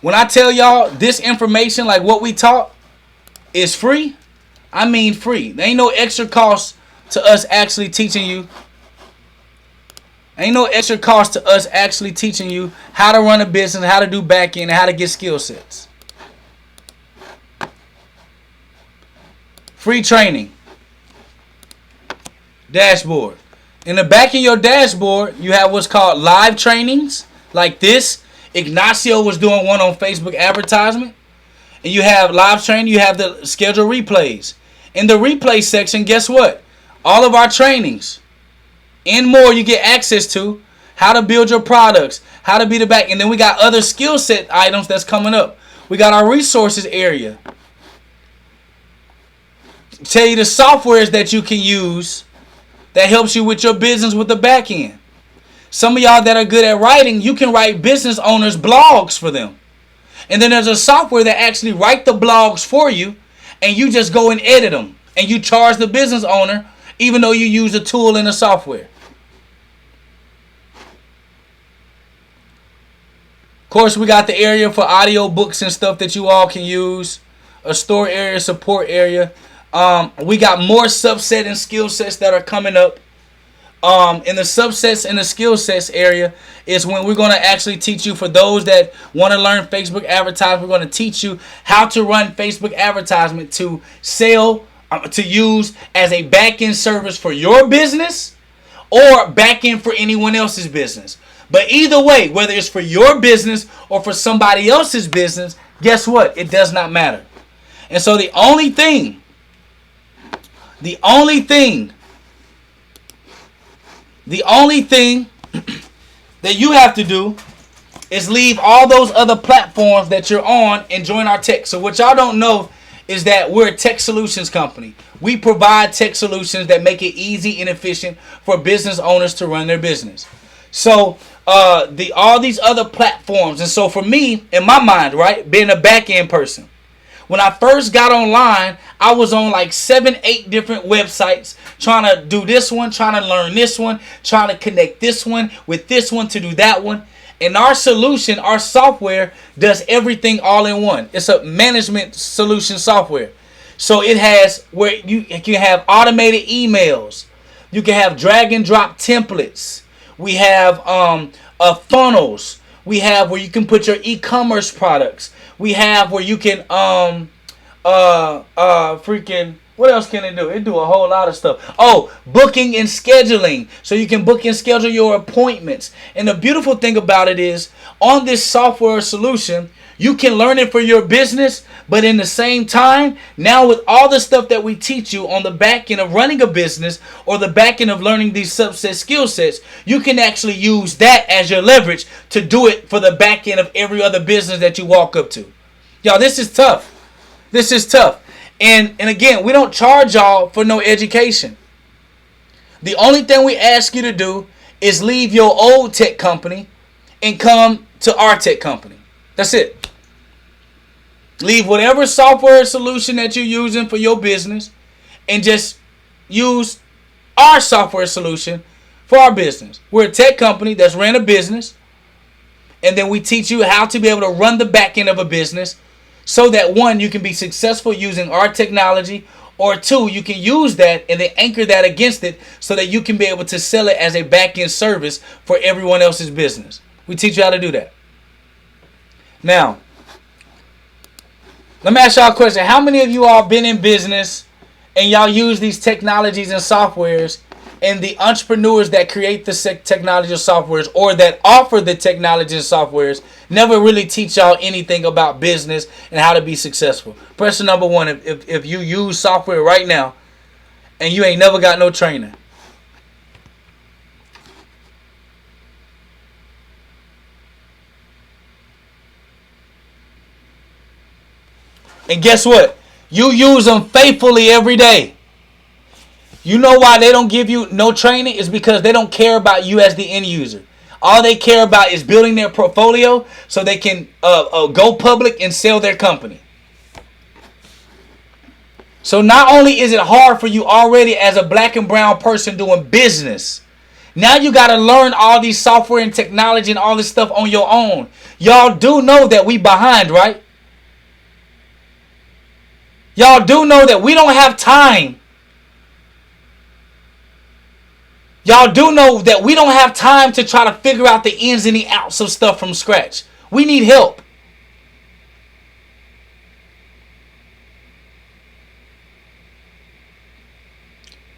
When I tell y'all this information, like what we taught, is free, I mean free. There ain't no extra cost to us actually teaching you. Ain't no extra cost to us actually teaching you how to run a business, how to do back end, and how to get skill sets. Free training. Dashboard. In the back of your dashboard, you have what's called live trainings, like this. Ignacio was doing one on Facebook advertisement. And you have live training, you have the scheduled replays. In the replay section, guess what? All of our trainings and more you get access to. how to build your products, how to be the back. And then we got other skill set items that's coming up. We got our resources area. Tell you the softwares that you can use that helps you with your business with the back end. Some of y'all that are good at writing, you can write business owners blogs for them. And then there's a software that actually write the blogs for you, and you just go and edit them. And you charge the business owner even though you use a tool in the software. Of course, we got the area for audio books and stuff that you all can use. A store area, support area. We got more subset and skill sets that are coming up. In the subsets and the skill sets area is when we're going to actually teach you, for those that want to learn Facebook advertising, we're going to teach you how to run Facebook advertisement to sell, to use as a back-end service for your business or back-end for anyone else's business. But either way, whether it's for your business or for somebody else's business, guess what? It does not matter. And so the only thing that you have to do is leave all those other platforms that you're on and join our tech. So what y'all don't know is that we're a tech solutions company. We provide tech solutions that make it easy and efficient for business owners to run their business. So all these other platforms. And so for me, in my mind, right, being a back end person, when I first got online, I was on like 7-8 different websites trying to do this one, trying to learn this one, trying to connect this one with this one to do that one. And our solution, our software, does everything all in one. It's a management solution software. So it has where you can have automated emails. You can have drag and drop templates. We have funnels. We have where you can put your e-commerce products. We have where you can what else can it do? It do a whole lot of stuff. Oh, booking and scheduling. So you can book and schedule your appointments. And the beautiful thing about it is, on this software solution, you can learn it for your business, but in the same time, now with all the stuff that we teach you on the back end of running a business or the back end of learning these subset skill sets, you can actually use that as your leverage to do it for the back end of every other business that you walk up to. Y'all, this is tough. This is tough. And again, we don't charge y'all for no education. The only thing we ask you to do is leave your old tech company and come to our tech company. That's it. Leave whatever software solution that you're using for your business and just use our software solution for our business. We're a tech company that's ran a business, and then we teach you how to be able to run the back end of a business so that, one, you can be successful using our technology, or two, you can use that and then anchor that against it so that you can be able to sell it as a back end service for everyone else's business. We teach you how to do that. Now, let me ask y'all a question. How many of you all been in business and y'all use these technologies and softwares, and the entrepreneurs that create the technology or softwares or that offer the technology and softwares never really teach y'all anything about business and how to be successful? Person number one, if you use software right now and you ain't never got no training. And guess what? You use them faithfully every day. You know why they don't give you no training? Is because they don't care about you as the end user. All they care about is building their portfolio so they can go public and sell their company. So not only is it hard for you already as a black and brown person doing business, now you got to learn all these software and technology and all this stuff on your own. Y'all do know that we behind, right? Y'all do know that we don't have time. Y'all do know that we don't have time to try to figure out the ins and the outs of stuff from scratch. We need help.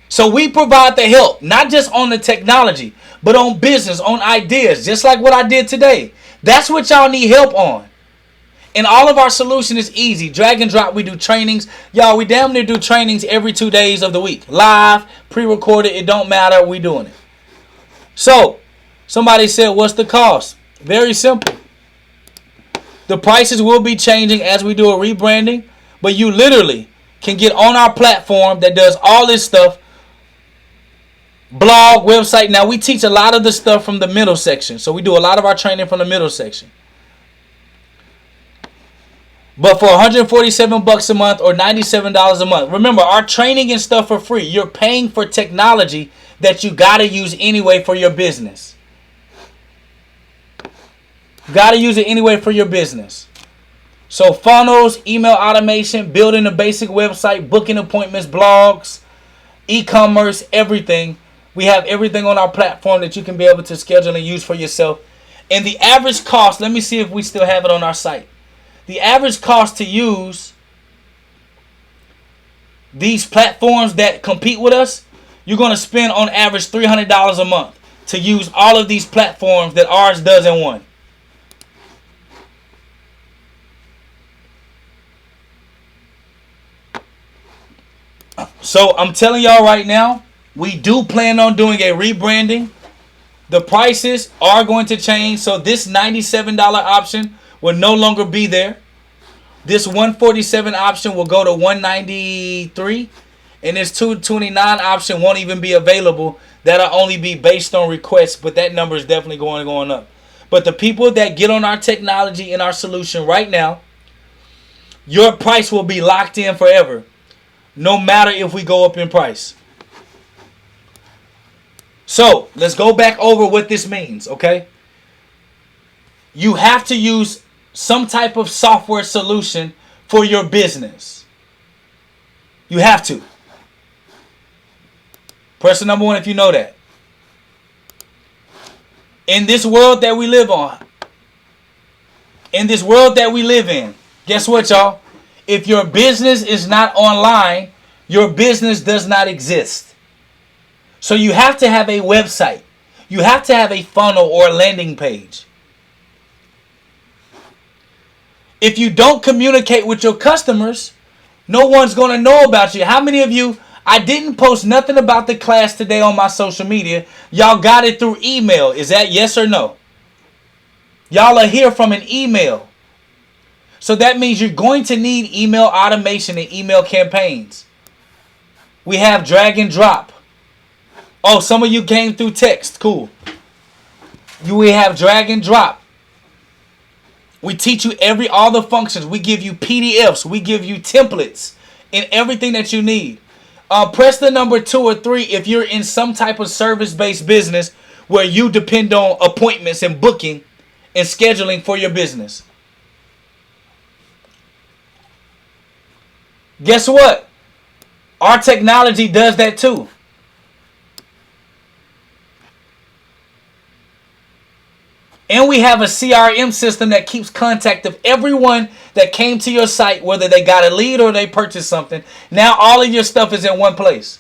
So we provide the help, not just on the technology, but on business, on ideas, just like what I did today. That's what y'all need help on. And all of our solution is easy. Drag and drop. We do trainings. Y'all, we damn near do trainings every 2 days of the week. Live, pre-recorded. It don't matter. We doing it. So, Somebody said, what's the cost? Very simple. The prices will be changing as we do a rebranding, but you literally can get on our platform that does all this stuff. Blog, website. Now, we teach a lot of the stuff from the middle section. So we do a lot of our training from the middle section. But for $147 a month or $97 a month, remember, our training and stuff are free. You're paying for technology that you got to use anyway for your business. Got to use it anyway for your business. So funnels, email automation, building a basic website, booking appointments, blogs, e-commerce, everything. We have everything on our platform that you can be able to schedule and use for yourself. And the average cost, let me see if we still have it on our site. The average cost to use these platforms that compete with us, you're going to spend on average $300 a month to use all of these platforms that ours does in one. So I'm telling y'all right now, we do plan on doing a rebranding. The prices are going to change. So this $97 option will no longer be there. This $147 option will go to $193. And this $229 option won't even be available. That'll only be based on requests. But that number is definitely going up. But the people that get on our technology and our solution right now, your price will be locked in forever. No matter if we go up in price. So, let's go back over what this means, okay? You have to use some type of software solution for your business. You have to. Person number one, if you know that. In this world that we live on, in this world that we live in, guess what, y'all? If your business is not online, your business does not exist. So you have to have a website. You have to have a funnel or a landing page. If you don't communicate with your customers, no one's going to know about you. How many of you, I didn't post nothing about the class today on my social media. Y'all got it through email. Is that yes or no? Y'all are here from an email. So that means you're going to need email automation and email campaigns. We have drag and drop. Oh, some of you came through text. Cool. We have drag and drop. We teach you all the functions. We give you PDFs. We give you templates and everything that you need. Press the number 2 or 3 if you're in some type of service-based business where you depend on appointments and booking and scheduling for your business. Guess what? Our technology does that too. And we have a CRM system that keeps contact of everyone that came to your site, whether they got a lead or they purchased something. Now all of your stuff is in one place.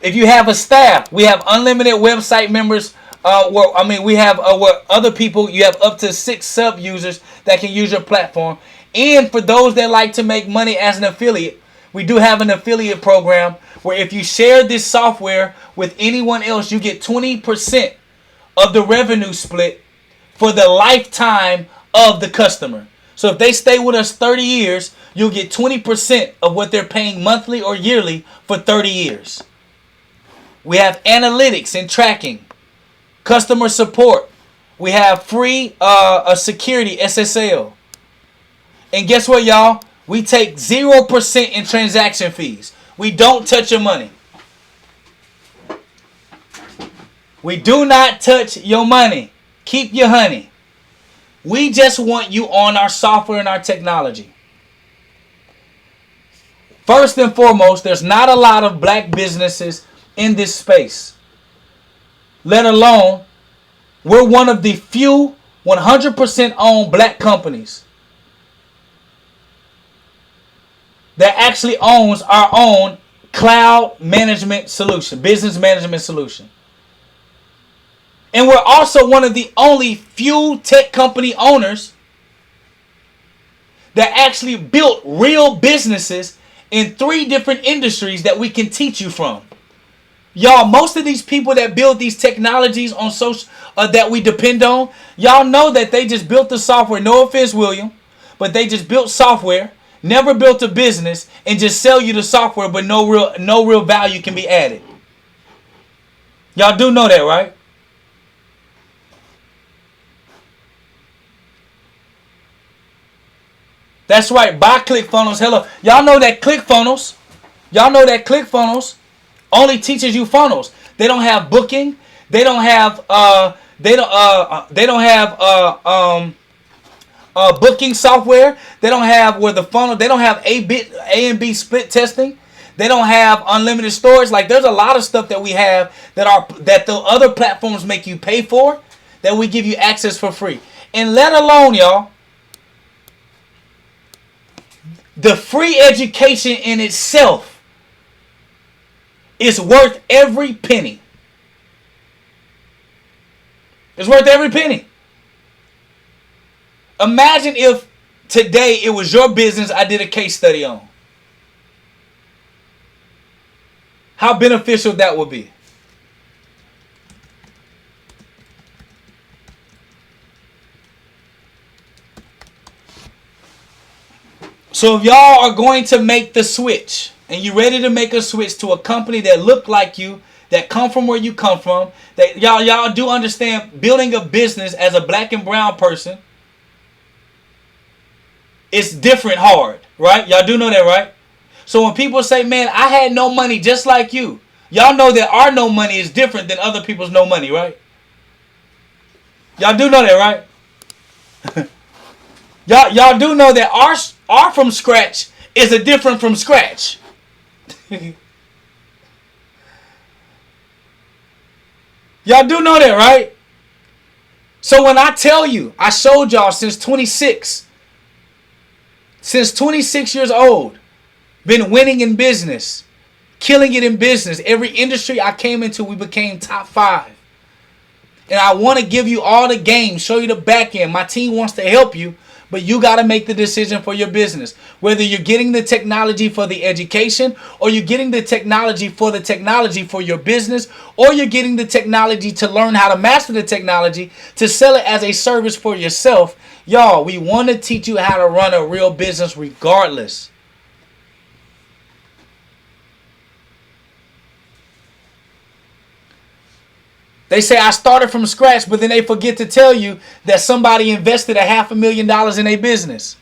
If you have a staff, we have unlimited website members. We have where other people, you have up to 6 sub-users that can use your platform. And for those that like to make money as an affiliate, we do have an affiliate program where if you share this software with anyone else, you get 20% of the revenue split for the lifetime of the customer. So if they stay with us 30 years, you'll get 20% of what they're paying monthly or yearly for 30 years. We have analytics and tracking, customer support. We have free security SSL. And guess what, y'all? We take 0% in transaction fees. We don't touch your money. We do not touch your money. Keep your honey. We just want you on our software and our technology. First and foremost, there's not a lot of black businesses in this space. Let alone, we're one of the few 100% owned black companies that actually owns our own cloud management solution, business management solution. And we're also one of the only few tech company owners that actually built real businesses in 3 different industries that we can teach you from. Y'all, most of these people that build these technologies on social that we depend on, y'all know that they just built the software. No offense, William, but they just built software, never built a business, and just sell you the software, but no real value can be added. Y'all do know that, right? That's right. Buy ClickFunnels. Hello, y'all know that ClickFunnels. Y'all know that ClickFunnels only teaches you funnels. They don't have booking. They don't have booking software. They don't have where the funnel. They don't have A and B split testing. They don't have unlimited storage. Like, there's a lot of stuff that we have that the other platforms make you pay for, that we give you access for free. And let alone, y'all, the free education in itself is worth every penny. It's worth every penny. Imagine if today it was your business I did a case study on. How beneficial that would be. So if y'all are going to make the switch, and you're ready to make a switch to a company that look like you, that come from where you come from, that y'all do understand building a business as a black and brown person, it's different hard, right? Y'all do know that, right? So when people say, man, I had no money just like you, y'all know that our no money is different than other people's no money, right? Y'all do know that, right? y'all do know that our from scratch is a different from scratch. Y'all do know that, right? So when I tell you, I showed y'all since 26 years old, been winning in business, killing it in business. Every industry I came into, we became top 5. And I want to give you all the game, show you the back end. My team wants to help you, but you got to make the decision for your business. Whether you're getting the technology for the education, or you're getting the technology for your business, or you're getting the technology to learn how to master the technology to sell it as a service for yourself. Y'all, we want to teach you how to run a real business regardless. They say I started from scratch, but then they forget to tell you that somebody invested $500,000 in a business.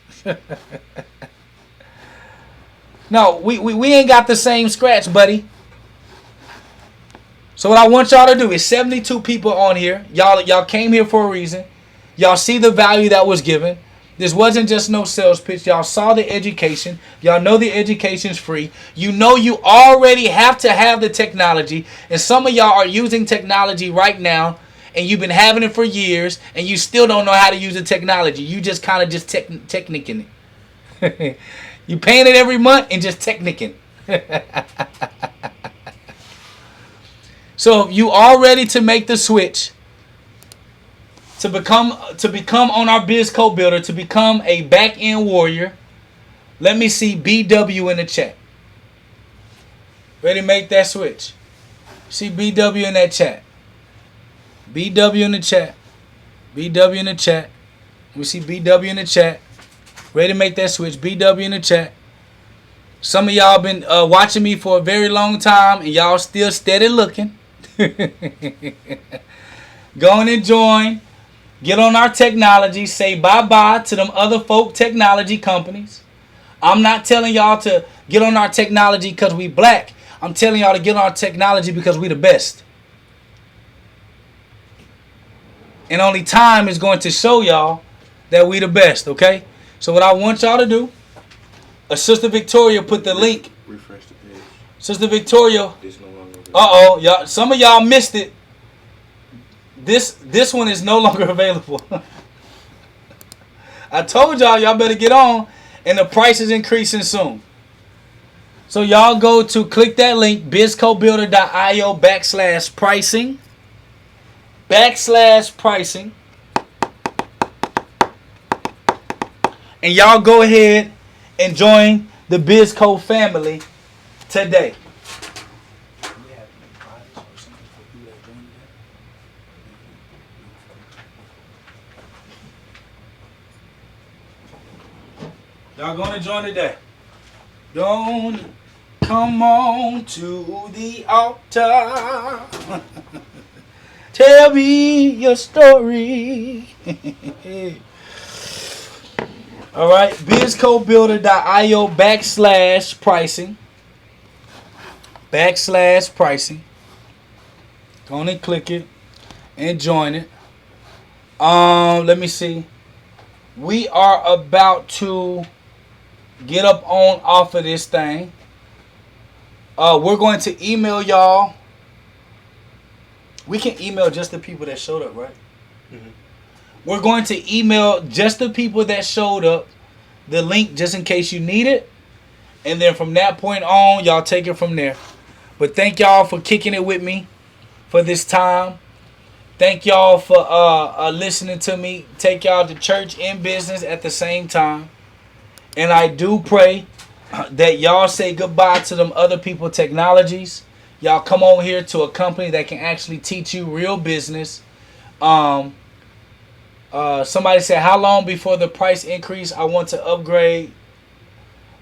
No, we ain't got the same scratch, buddy. So what I want y'all to do is 72 people on here. Y'all came here for a reason. Y'all see the value that was given. This wasn't just no sales pitch. Y'all saw the education. Y'all know the education's free. You know you already have to have the technology. And some of y'all are using technology right now, and you've been having it for years, and you still don't know how to use the technology. You just kind of just technicking it. You paying it every month and just technicking. So you are ready to make the switch to become on our Biz Code Builder, to become a back-end warrior. Let me see BW in the chat. Ready to make that switch? See BW in that chat. BW in the chat. BW in the chat. We see BW in the chat. Ready to make that switch? BW in the chat. Some of y'all been watching me for a very long time, and y'all still steady looking. Go on and join. Get on our technology. Say bye-bye to them other folk technology companies. I'm not telling y'all to get on our technology because we black. I'm telling y'all to get on our technology because we the best. And only time is going to show y'all that we the best, okay? So what I want y'all to do, Sister Victoria put the link. Refresh the page. Sister Victoria. It's no longer available. Uh-oh, y'all. Some of y'all missed it. This one is no longer available. I told y'all better get on, and the price is increasing soon. So y'all go to click that link, bizcodebuilder.io/pricing. /pricing. And y'all go ahead and join the BizCode family today. Y'all gonna join today. Don't come on to the altar. Tell me your story. All right, bizcodebuilder.io /pricing. /pricing. Go on and click it and join it. Let me see. We are about to get up on off of this thing. We're going to email y'all. We can email just the people that showed up, right? Mm-hmm. We're going to email just the people that showed up the link just in case you need it. And then from that point on, y'all take it from there. But thank y'all for kicking it with me for this time. Thank y'all for listening to me. Take y'all to church and business at the same time. And I do pray that y'all say goodbye to them other people technologies. Y'all come on here to a company that can actually teach you real business. Somebody said, how long before the price increase? I want to upgrade.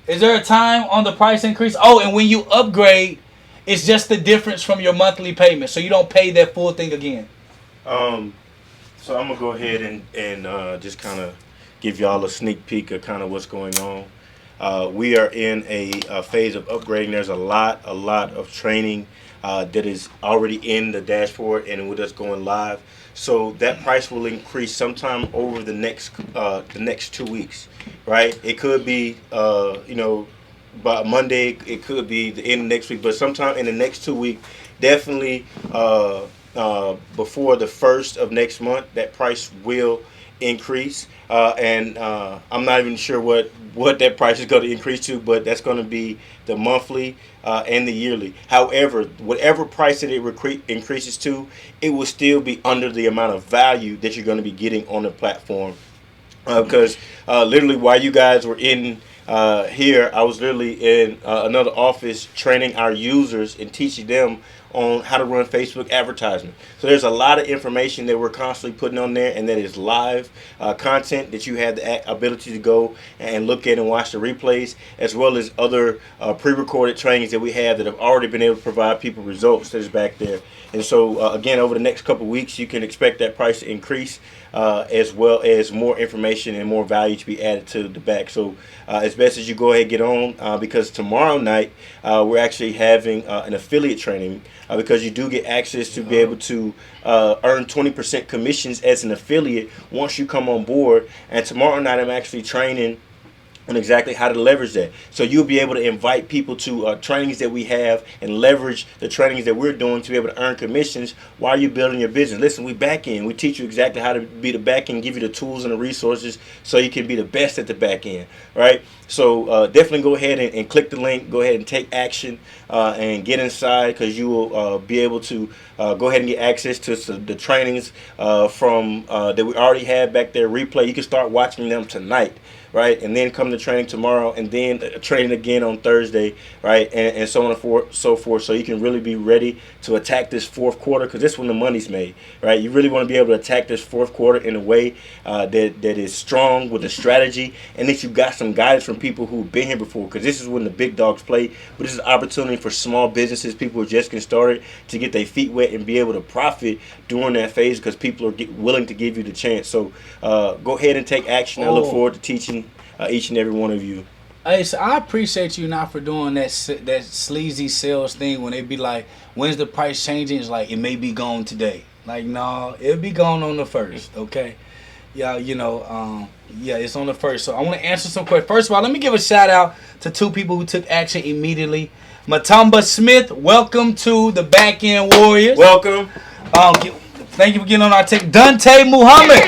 Is there a time on the price increase? Oh, and when you upgrade, it's just the difference from your monthly payment. So you don't pay that full thing again. So I'm going to go ahead and just kind of give y'all a sneak peek of kind of what's going on. We are in a phase of upgrading. There's a lot of training that is already in the dashboard and with us going live. So that price will increase sometime over the next 2 weeks, right? It could be, by Monday. It could be the end of next week, but sometime in the next 2 weeks, definitely before the 1st of next month, that price will increase. And I'm not even sure what that price is going to increase to, but that's going to be the monthly and the yearly. However, whatever price that it increases to, it will still be under the amount of value that you're going to be getting on the platform. Because literally while you guys were in here, I was literally in another office training our users and teaching them on how to run Facebook advertisement. So there's a lot of information that we're constantly putting on there, and that is live content that you have the ability to go and look at and watch the replays, as well as other pre-recorded trainings that we have that have already been able to provide people results that is back there. And so again, over the next couple of weeks, you can expect that price to increase, as well as more information and more value to be added to the back. So as best as you go ahead and get on, because tomorrow night we're actually having an affiliate training, because you do get access to be able to earn 20% commissions as an affiliate once you come on board. And tomorrow night I'm actually training on exactly how to leverage that. So you'll be able to invite people to trainings that we have and leverage the trainings that we're doing to be able to earn commissions while you're building your business. Listen, we back end. We teach you exactly how to be the back end, give you the tools and the resources so you can be the best at the back end, right? So definitely go ahead and click the link. Go ahead and take action and get inside, because you will be able to go ahead and get access to the trainings from that we already have back there, replay. You can start watching them tonight, right? And then come to training tomorrow, and then training again on Thursday, right? And so on and so forth. So you can really be ready to attack this fourth quarter, because this is when the money's made, right? You really want to be able to attack this fourth quarter in a way that is strong with a strategy, and that you got some guidance from people who've been here before, because this is when the big dogs play. But this is an opportunity for small businesses, people who are just getting started, to get their feet wet and be able to profit during that phase, because people are willing to give you the chance. So go ahead and take action. I look forward to teaching each and every one of you. Hey, so I appreciate you not for doing that sleazy sales thing when they be like, when's the price changing? It's like, it may be gone today. Like, no, it'll be gone on the 1st, okay? Yeah, it's on the 1st. So I want to answer some questions. First of all, let me give a shout out to 2 people who took action immediately. Matamba Smith, welcome to the BackNd Warriors. Welcome. Thank you for getting on our tech. Dante Muhammad.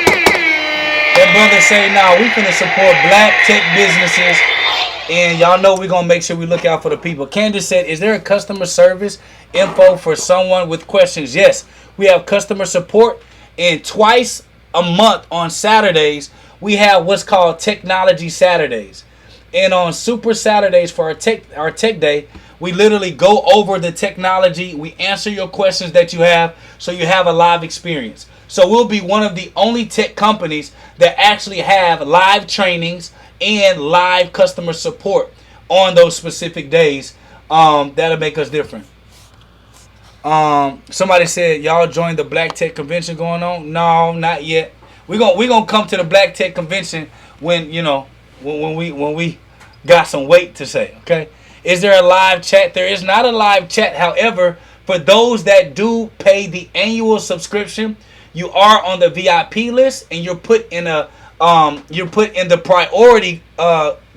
That brother say, nah, we finna support black tech businesses, and y'all know we're gonna make sure we look out for the people. Candace said, is there a customer service info for someone with questions? Yes, we have customer support, and twice a month on Saturdays, we have what's called Technology Saturdays. And on Super Saturdays for our tech day, we literally go over the technology. We answer your questions that you have, so you have a live experience. So we'll be one of the only tech companies that actually have live trainings and live customer support on those specific days. That'll make us different. Somebody said y'all joined the Black Tech Convention going on. No, not yet. We gonna come to the Black Tech Convention when when we got some weight to say. Okay. Is there a live chat? There is not a live chat. However, for those that do pay the annual subscription, you are on the VIP list and you're put in the priority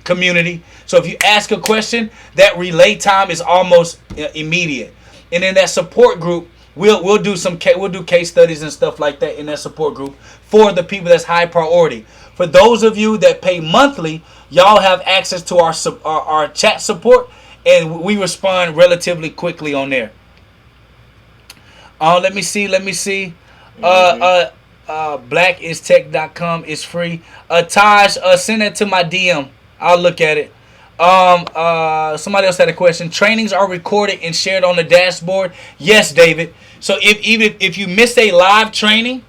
community. So if you ask a question, that relay time is almost immediate. And in that support group, we'll do case studies and stuff like that in that support group for the people that's high priority. For those of you that pay monthly, y'all have access to our chat support, and we respond relatively quickly on there. Let me see. Blackistech.com is free. Taj, send that to my DM. I'll look at it. Somebody else had a question. Trainings are recorded and shared on the dashboard. Yes, David. So if you miss a live training,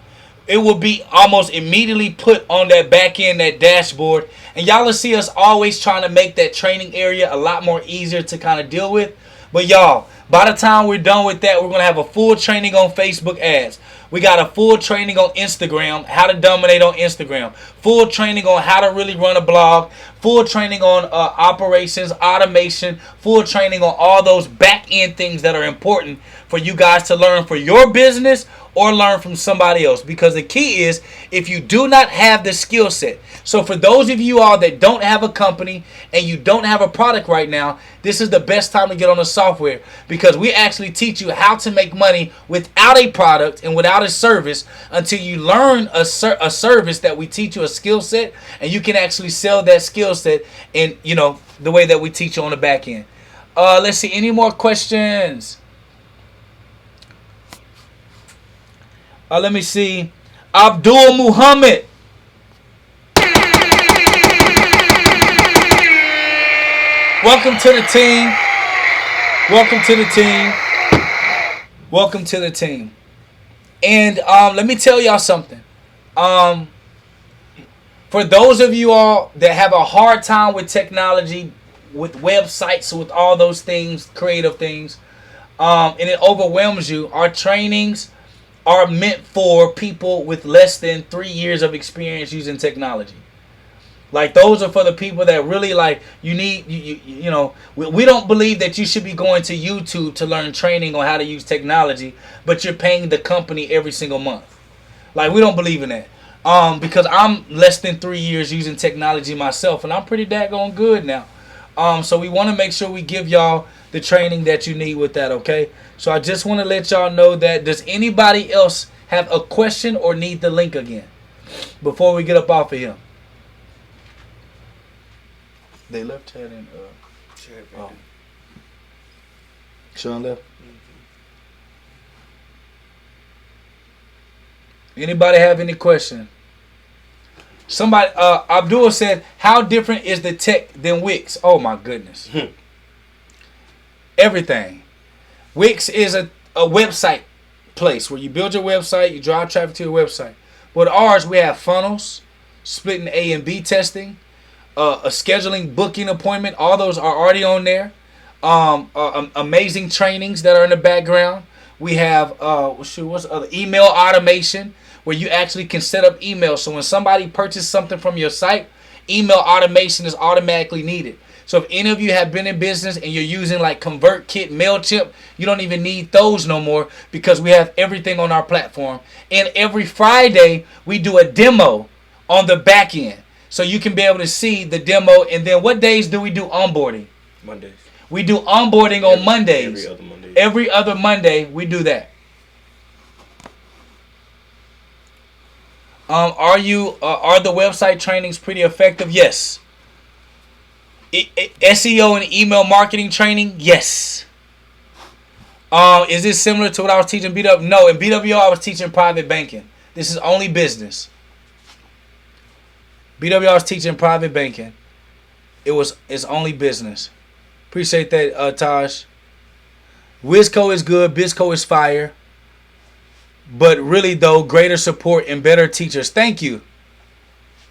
it will be almost immediately put on that back end, that dashboard. And y'all will see us always trying to make that training area a lot more easier to kind of deal with. But y'all, by the time we're done with that, we're going to have a full training on Facebook ads. We got a full training on Instagram, how to dominate on Instagram. Full training on how to really run a blog. Full training on operations, automation. Full training on all those back-end things that are important for you guys to learn for your business or learn from somebody else. Because the key is, if you do not have the skill set. So for those of you all that don't have a company and you don't have a product right now, this is the best time to get on the software, because we actually teach you how to make money without a product and without a service until you learn a service that we teach you, a skill set, and you can actually sell that skill set in, the way that we teach you on the back end. Let's see, any more questions? Let me see. Abdul Muhammad. Welcome to the team. Welcome to the team. Welcome to the team. And let me tell y'all something. For those of you all that have a hard time with technology, with websites, with all those things, creative things, and it overwhelms you, our trainings are meant for people with less than 3 years of experience using technology. Like, those are for the people that really, like, we don't believe that you should be going to YouTube to learn training on how to use technology, but you're paying the company every single month. Like, we don't believe in that. Because I'm less than 3 years using technology myself, and I'm pretty daggone good now. So we want to make sure we give y'all the training that you need with that, okay? So I just want to let y'all know that. Does anybody else have a question or need the link again before we get up off of here? They left chat in. Sean left. Anybody have any question? Somebody, Abdul said, how different is the tech than Wix? Oh my goodness. Everything. Wix is a website place where you build your website, you drive traffic to your website. With ours, we have funnels, splitting A and B testing, a scheduling, booking appointment. All those are already on there. Amazing trainings that are in the background. We have what's other email automation, where you actually can set up email. So when somebody purchases something from your site, email automation is automatically needed. So if any of you have been in business and you're using like ConvertKit, MailChimp, you don't even need those no more, because we have everything on our platform. And every Friday, we do a demo on the back end. So you can be able to see the demo. And then what days do we do onboarding? Mondays. We do onboarding on Mondays. Every other Monday. Every other Monday, we do that. Are the website trainings pretty effective? Yes. SEO and email marketing training? Yes. Is this similar to what I was teaching BW? No, in BWO I was teaching private banking. This is only business. BWO I was teaching private banking. It's only business. Appreciate that, Taj. Wizco is good. Bizco is fire. But really, though, greater support and better teachers. Thank you,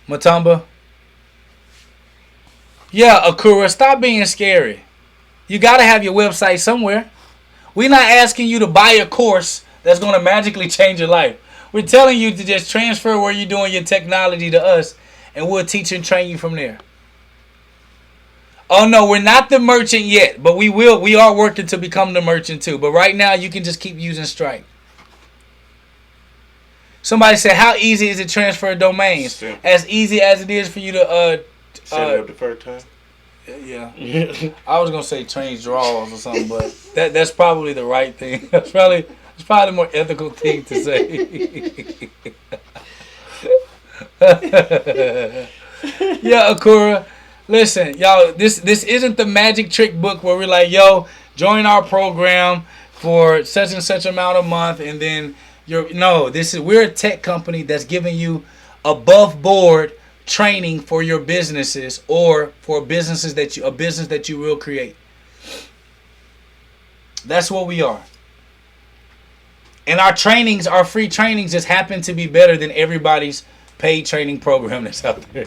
Matamba. Yeah, Akura, stop being scary. You got to have your website somewhere. We're not asking you to buy a course that's going to magically change your life. We're telling you to just transfer where you're doing your technology to us, and we'll teach and train you from there. Oh no, we're not the merchant yet, but we will. We are working to become the merchant too. But right now, you can just keep using Stripe. Somebody said, "How easy is it to transfer domains?" Simple. As easy as it is for you to Set it up the first time. Yeah, I was gonna say change draws or something, but that's probably the right thing. It's probably the more ethical thing to say. Yeah, Akura. Listen, y'all. This isn't the magic trick book where we're like, yo, join our program for such and such amount a month, and then we're a tech company that's giving you above board training for your businesses or for a business that you will create. That's what we are. And our trainings, our free trainings, just happen to be better than everybody's paid training program that's out there.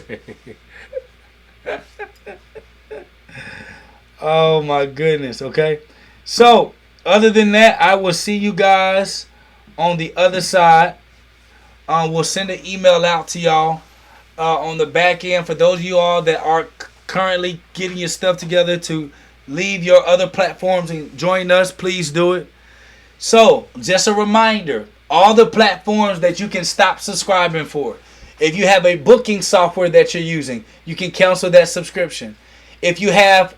Oh my goodness. Okay. So other than that, I will see you guys on the other side. We'll send an email out to y'all. On the back end, for those of you all that are currently getting your stuff together to leave your other platforms and join us, please do it. So, just a reminder, all the platforms that you can stop subscribing for. If you have a booking software that you're using, you can cancel that subscription. If you have,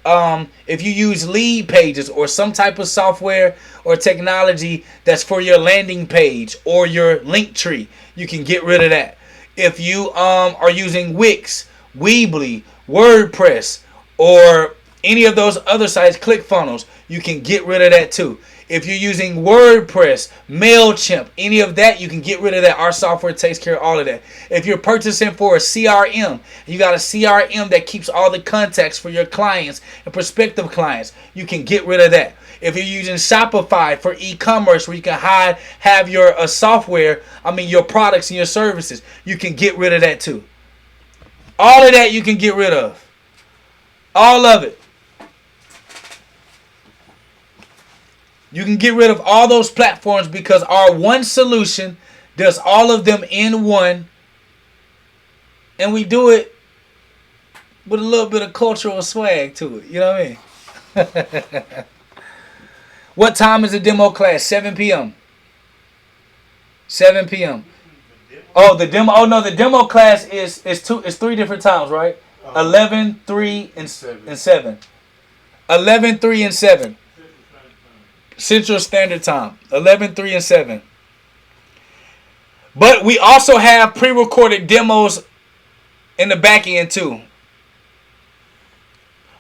if you use lead pages or some type of software or technology that's for your landing page or your link tree, you can get rid of that. If you are using Wix, Weebly, WordPress, or any of those other sites, ClickFunnels, you can get rid of that too. If you're using WordPress, MailChimp, any of that, you can get rid of that. Our software takes care of all of that. If you're purchasing for a CRM, you got a CRM that keeps all the contacts for your clients and prospective clients, you can get rid of that. If you're using Shopify for e-commerce, where you can have your your products and your services, you can get rid of that too. All of that you can get rid of. All of it. You can get rid of all those platforms because our one solution does all of them in one. And we do it with a little bit of cultural swag to it. You know what I mean? What time is the demo class? 7 p.m. 7 p.m. Oh, the demo. Oh no, the demo class is 3 different times, right? 11, 3, and 7. 11, 3, and 7. Central Standard Time. 11, 3, and 7. But we also have pre-recorded demos in the back end too.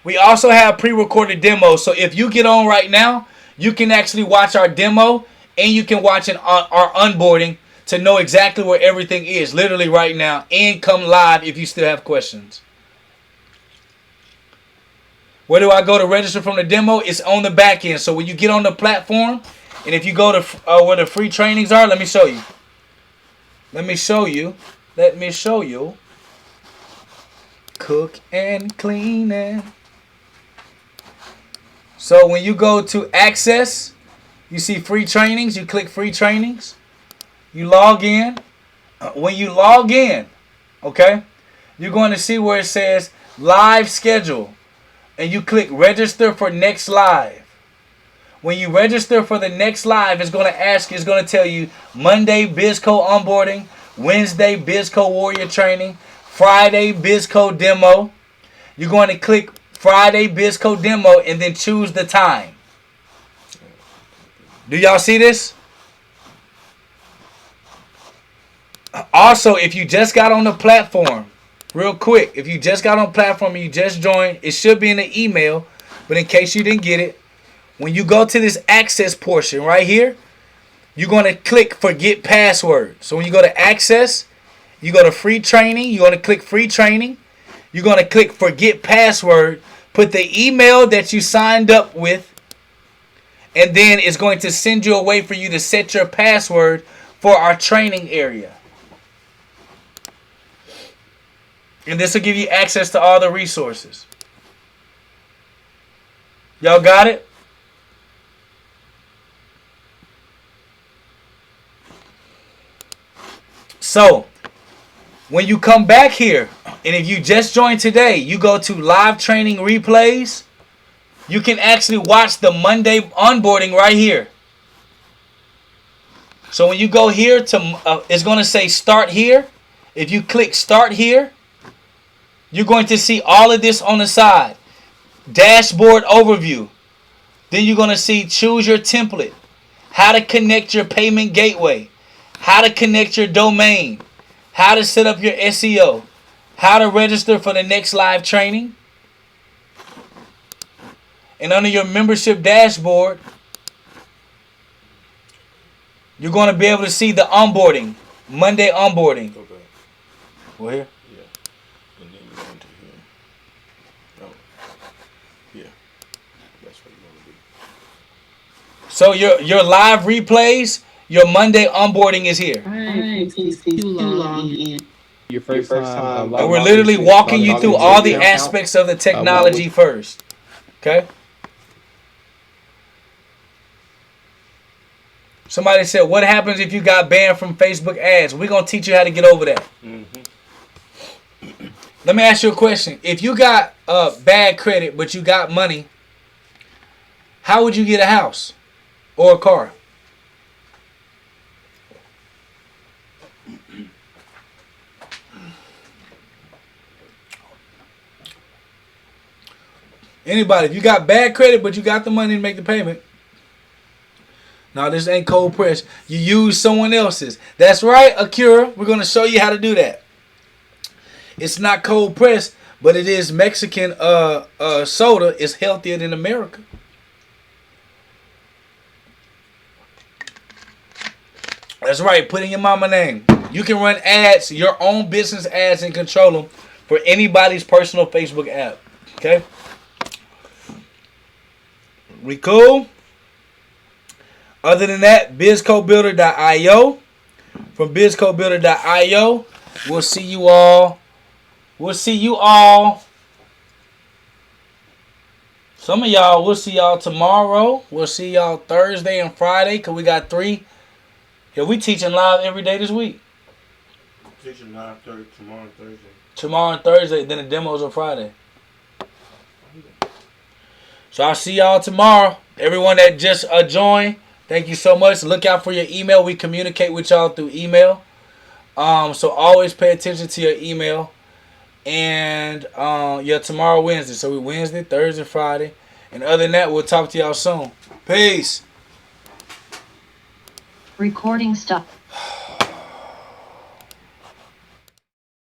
We also have pre-recorded demos. So if you get on right now, you can actually watch our demo and you can watch our onboarding to know exactly where everything is, literally right now, and come live if you still have questions. Where do I go to register from the demo? It's on the back end. So when you get on the platform, and if you go to where the free trainings are, let me show you. Let me show you. Cook and clean and. So when you go to access, you see free trainings. You click free trainings. You log in. When you log in, okay, you're going to see where it says live schedule. And you click register for next live. When you register for the next live, it's going to tell you Monday BizCo onboarding, Wednesday BizCo warrior training, Friday BizCo demo. You're going to click Friday BizCo demo and then choose the time. Do y'all see this? Also, if you just got on the platform, real quick, if you just got on the platform and you just joined, it should be in the email, but in case you didn't get it, when you go to this access portion right here, you're going to click forget password. So when you go to access, you go to free training, you're going to click free training, you're going to click forget password, put the email that you signed up with, and then it's going to send you a way for you to set your password for our training area. And this will give you access to all the resources. Y'all got it? So, when you come back here, and if you just joined today, you go to live training replays. You can actually watch the Monday onboarding right here. So when you go here to, it's going to say start here. If you click start here, you're going to see all of this on the side. Dashboard overview. Then you're going to see choose your template. How to connect your payment gateway. How to connect your domain. How to set up your SEO. How to register for the next live training. And under your membership dashboard, you're going to be able to see the onboarding. Monday onboarding. Okay. Well, here? Yeah. And then you go into here. Oh. Yeah. That's what you want to do. So your live replays, your Monday onboarding is here. Alright, please log in. Your first time. And we're literally walking you through all the aspects of the technology first. Okay? Somebody said, what happens if you got banned from Facebook ads? We're going to teach you how to get over that. Mm-hmm. Let me ask you a question. If you got bad credit, but you got money, how would you get a house or a car? Anybody, if you got bad credit, but you got the money to make the payment, no, this ain't cold press. You use someone else's. That's right, Akira. We're going to show you how to do that. It's not cold press, but it is Mexican soda. It's healthier than America. That's right. Put in your mama name. You can run ads, your own business ads, and control them for anybody's personal Facebook app. Okay? We cool? Other than that, bizcodebuilder.io. From bizcodebuilder.io, we'll see you all. We'll see you all. Some of y'all, we'll see y'all tomorrow. We'll see y'all Thursday and Friday because we got 3. Yeah, we teaching live every day this week. Teaching live tomorrow and Thursday. Tomorrow and Thursday, then the demos on Friday. So I'll see y'all tomorrow. Everyone that just joined, thank you so much. Look out for your email. We communicate with y'all through email. So always pay attention to your email. And tomorrow Wednesday. So we Wednesday, Thursday, Friday. And other than that, we'll talk to y'all soon. Peace. Recording stop.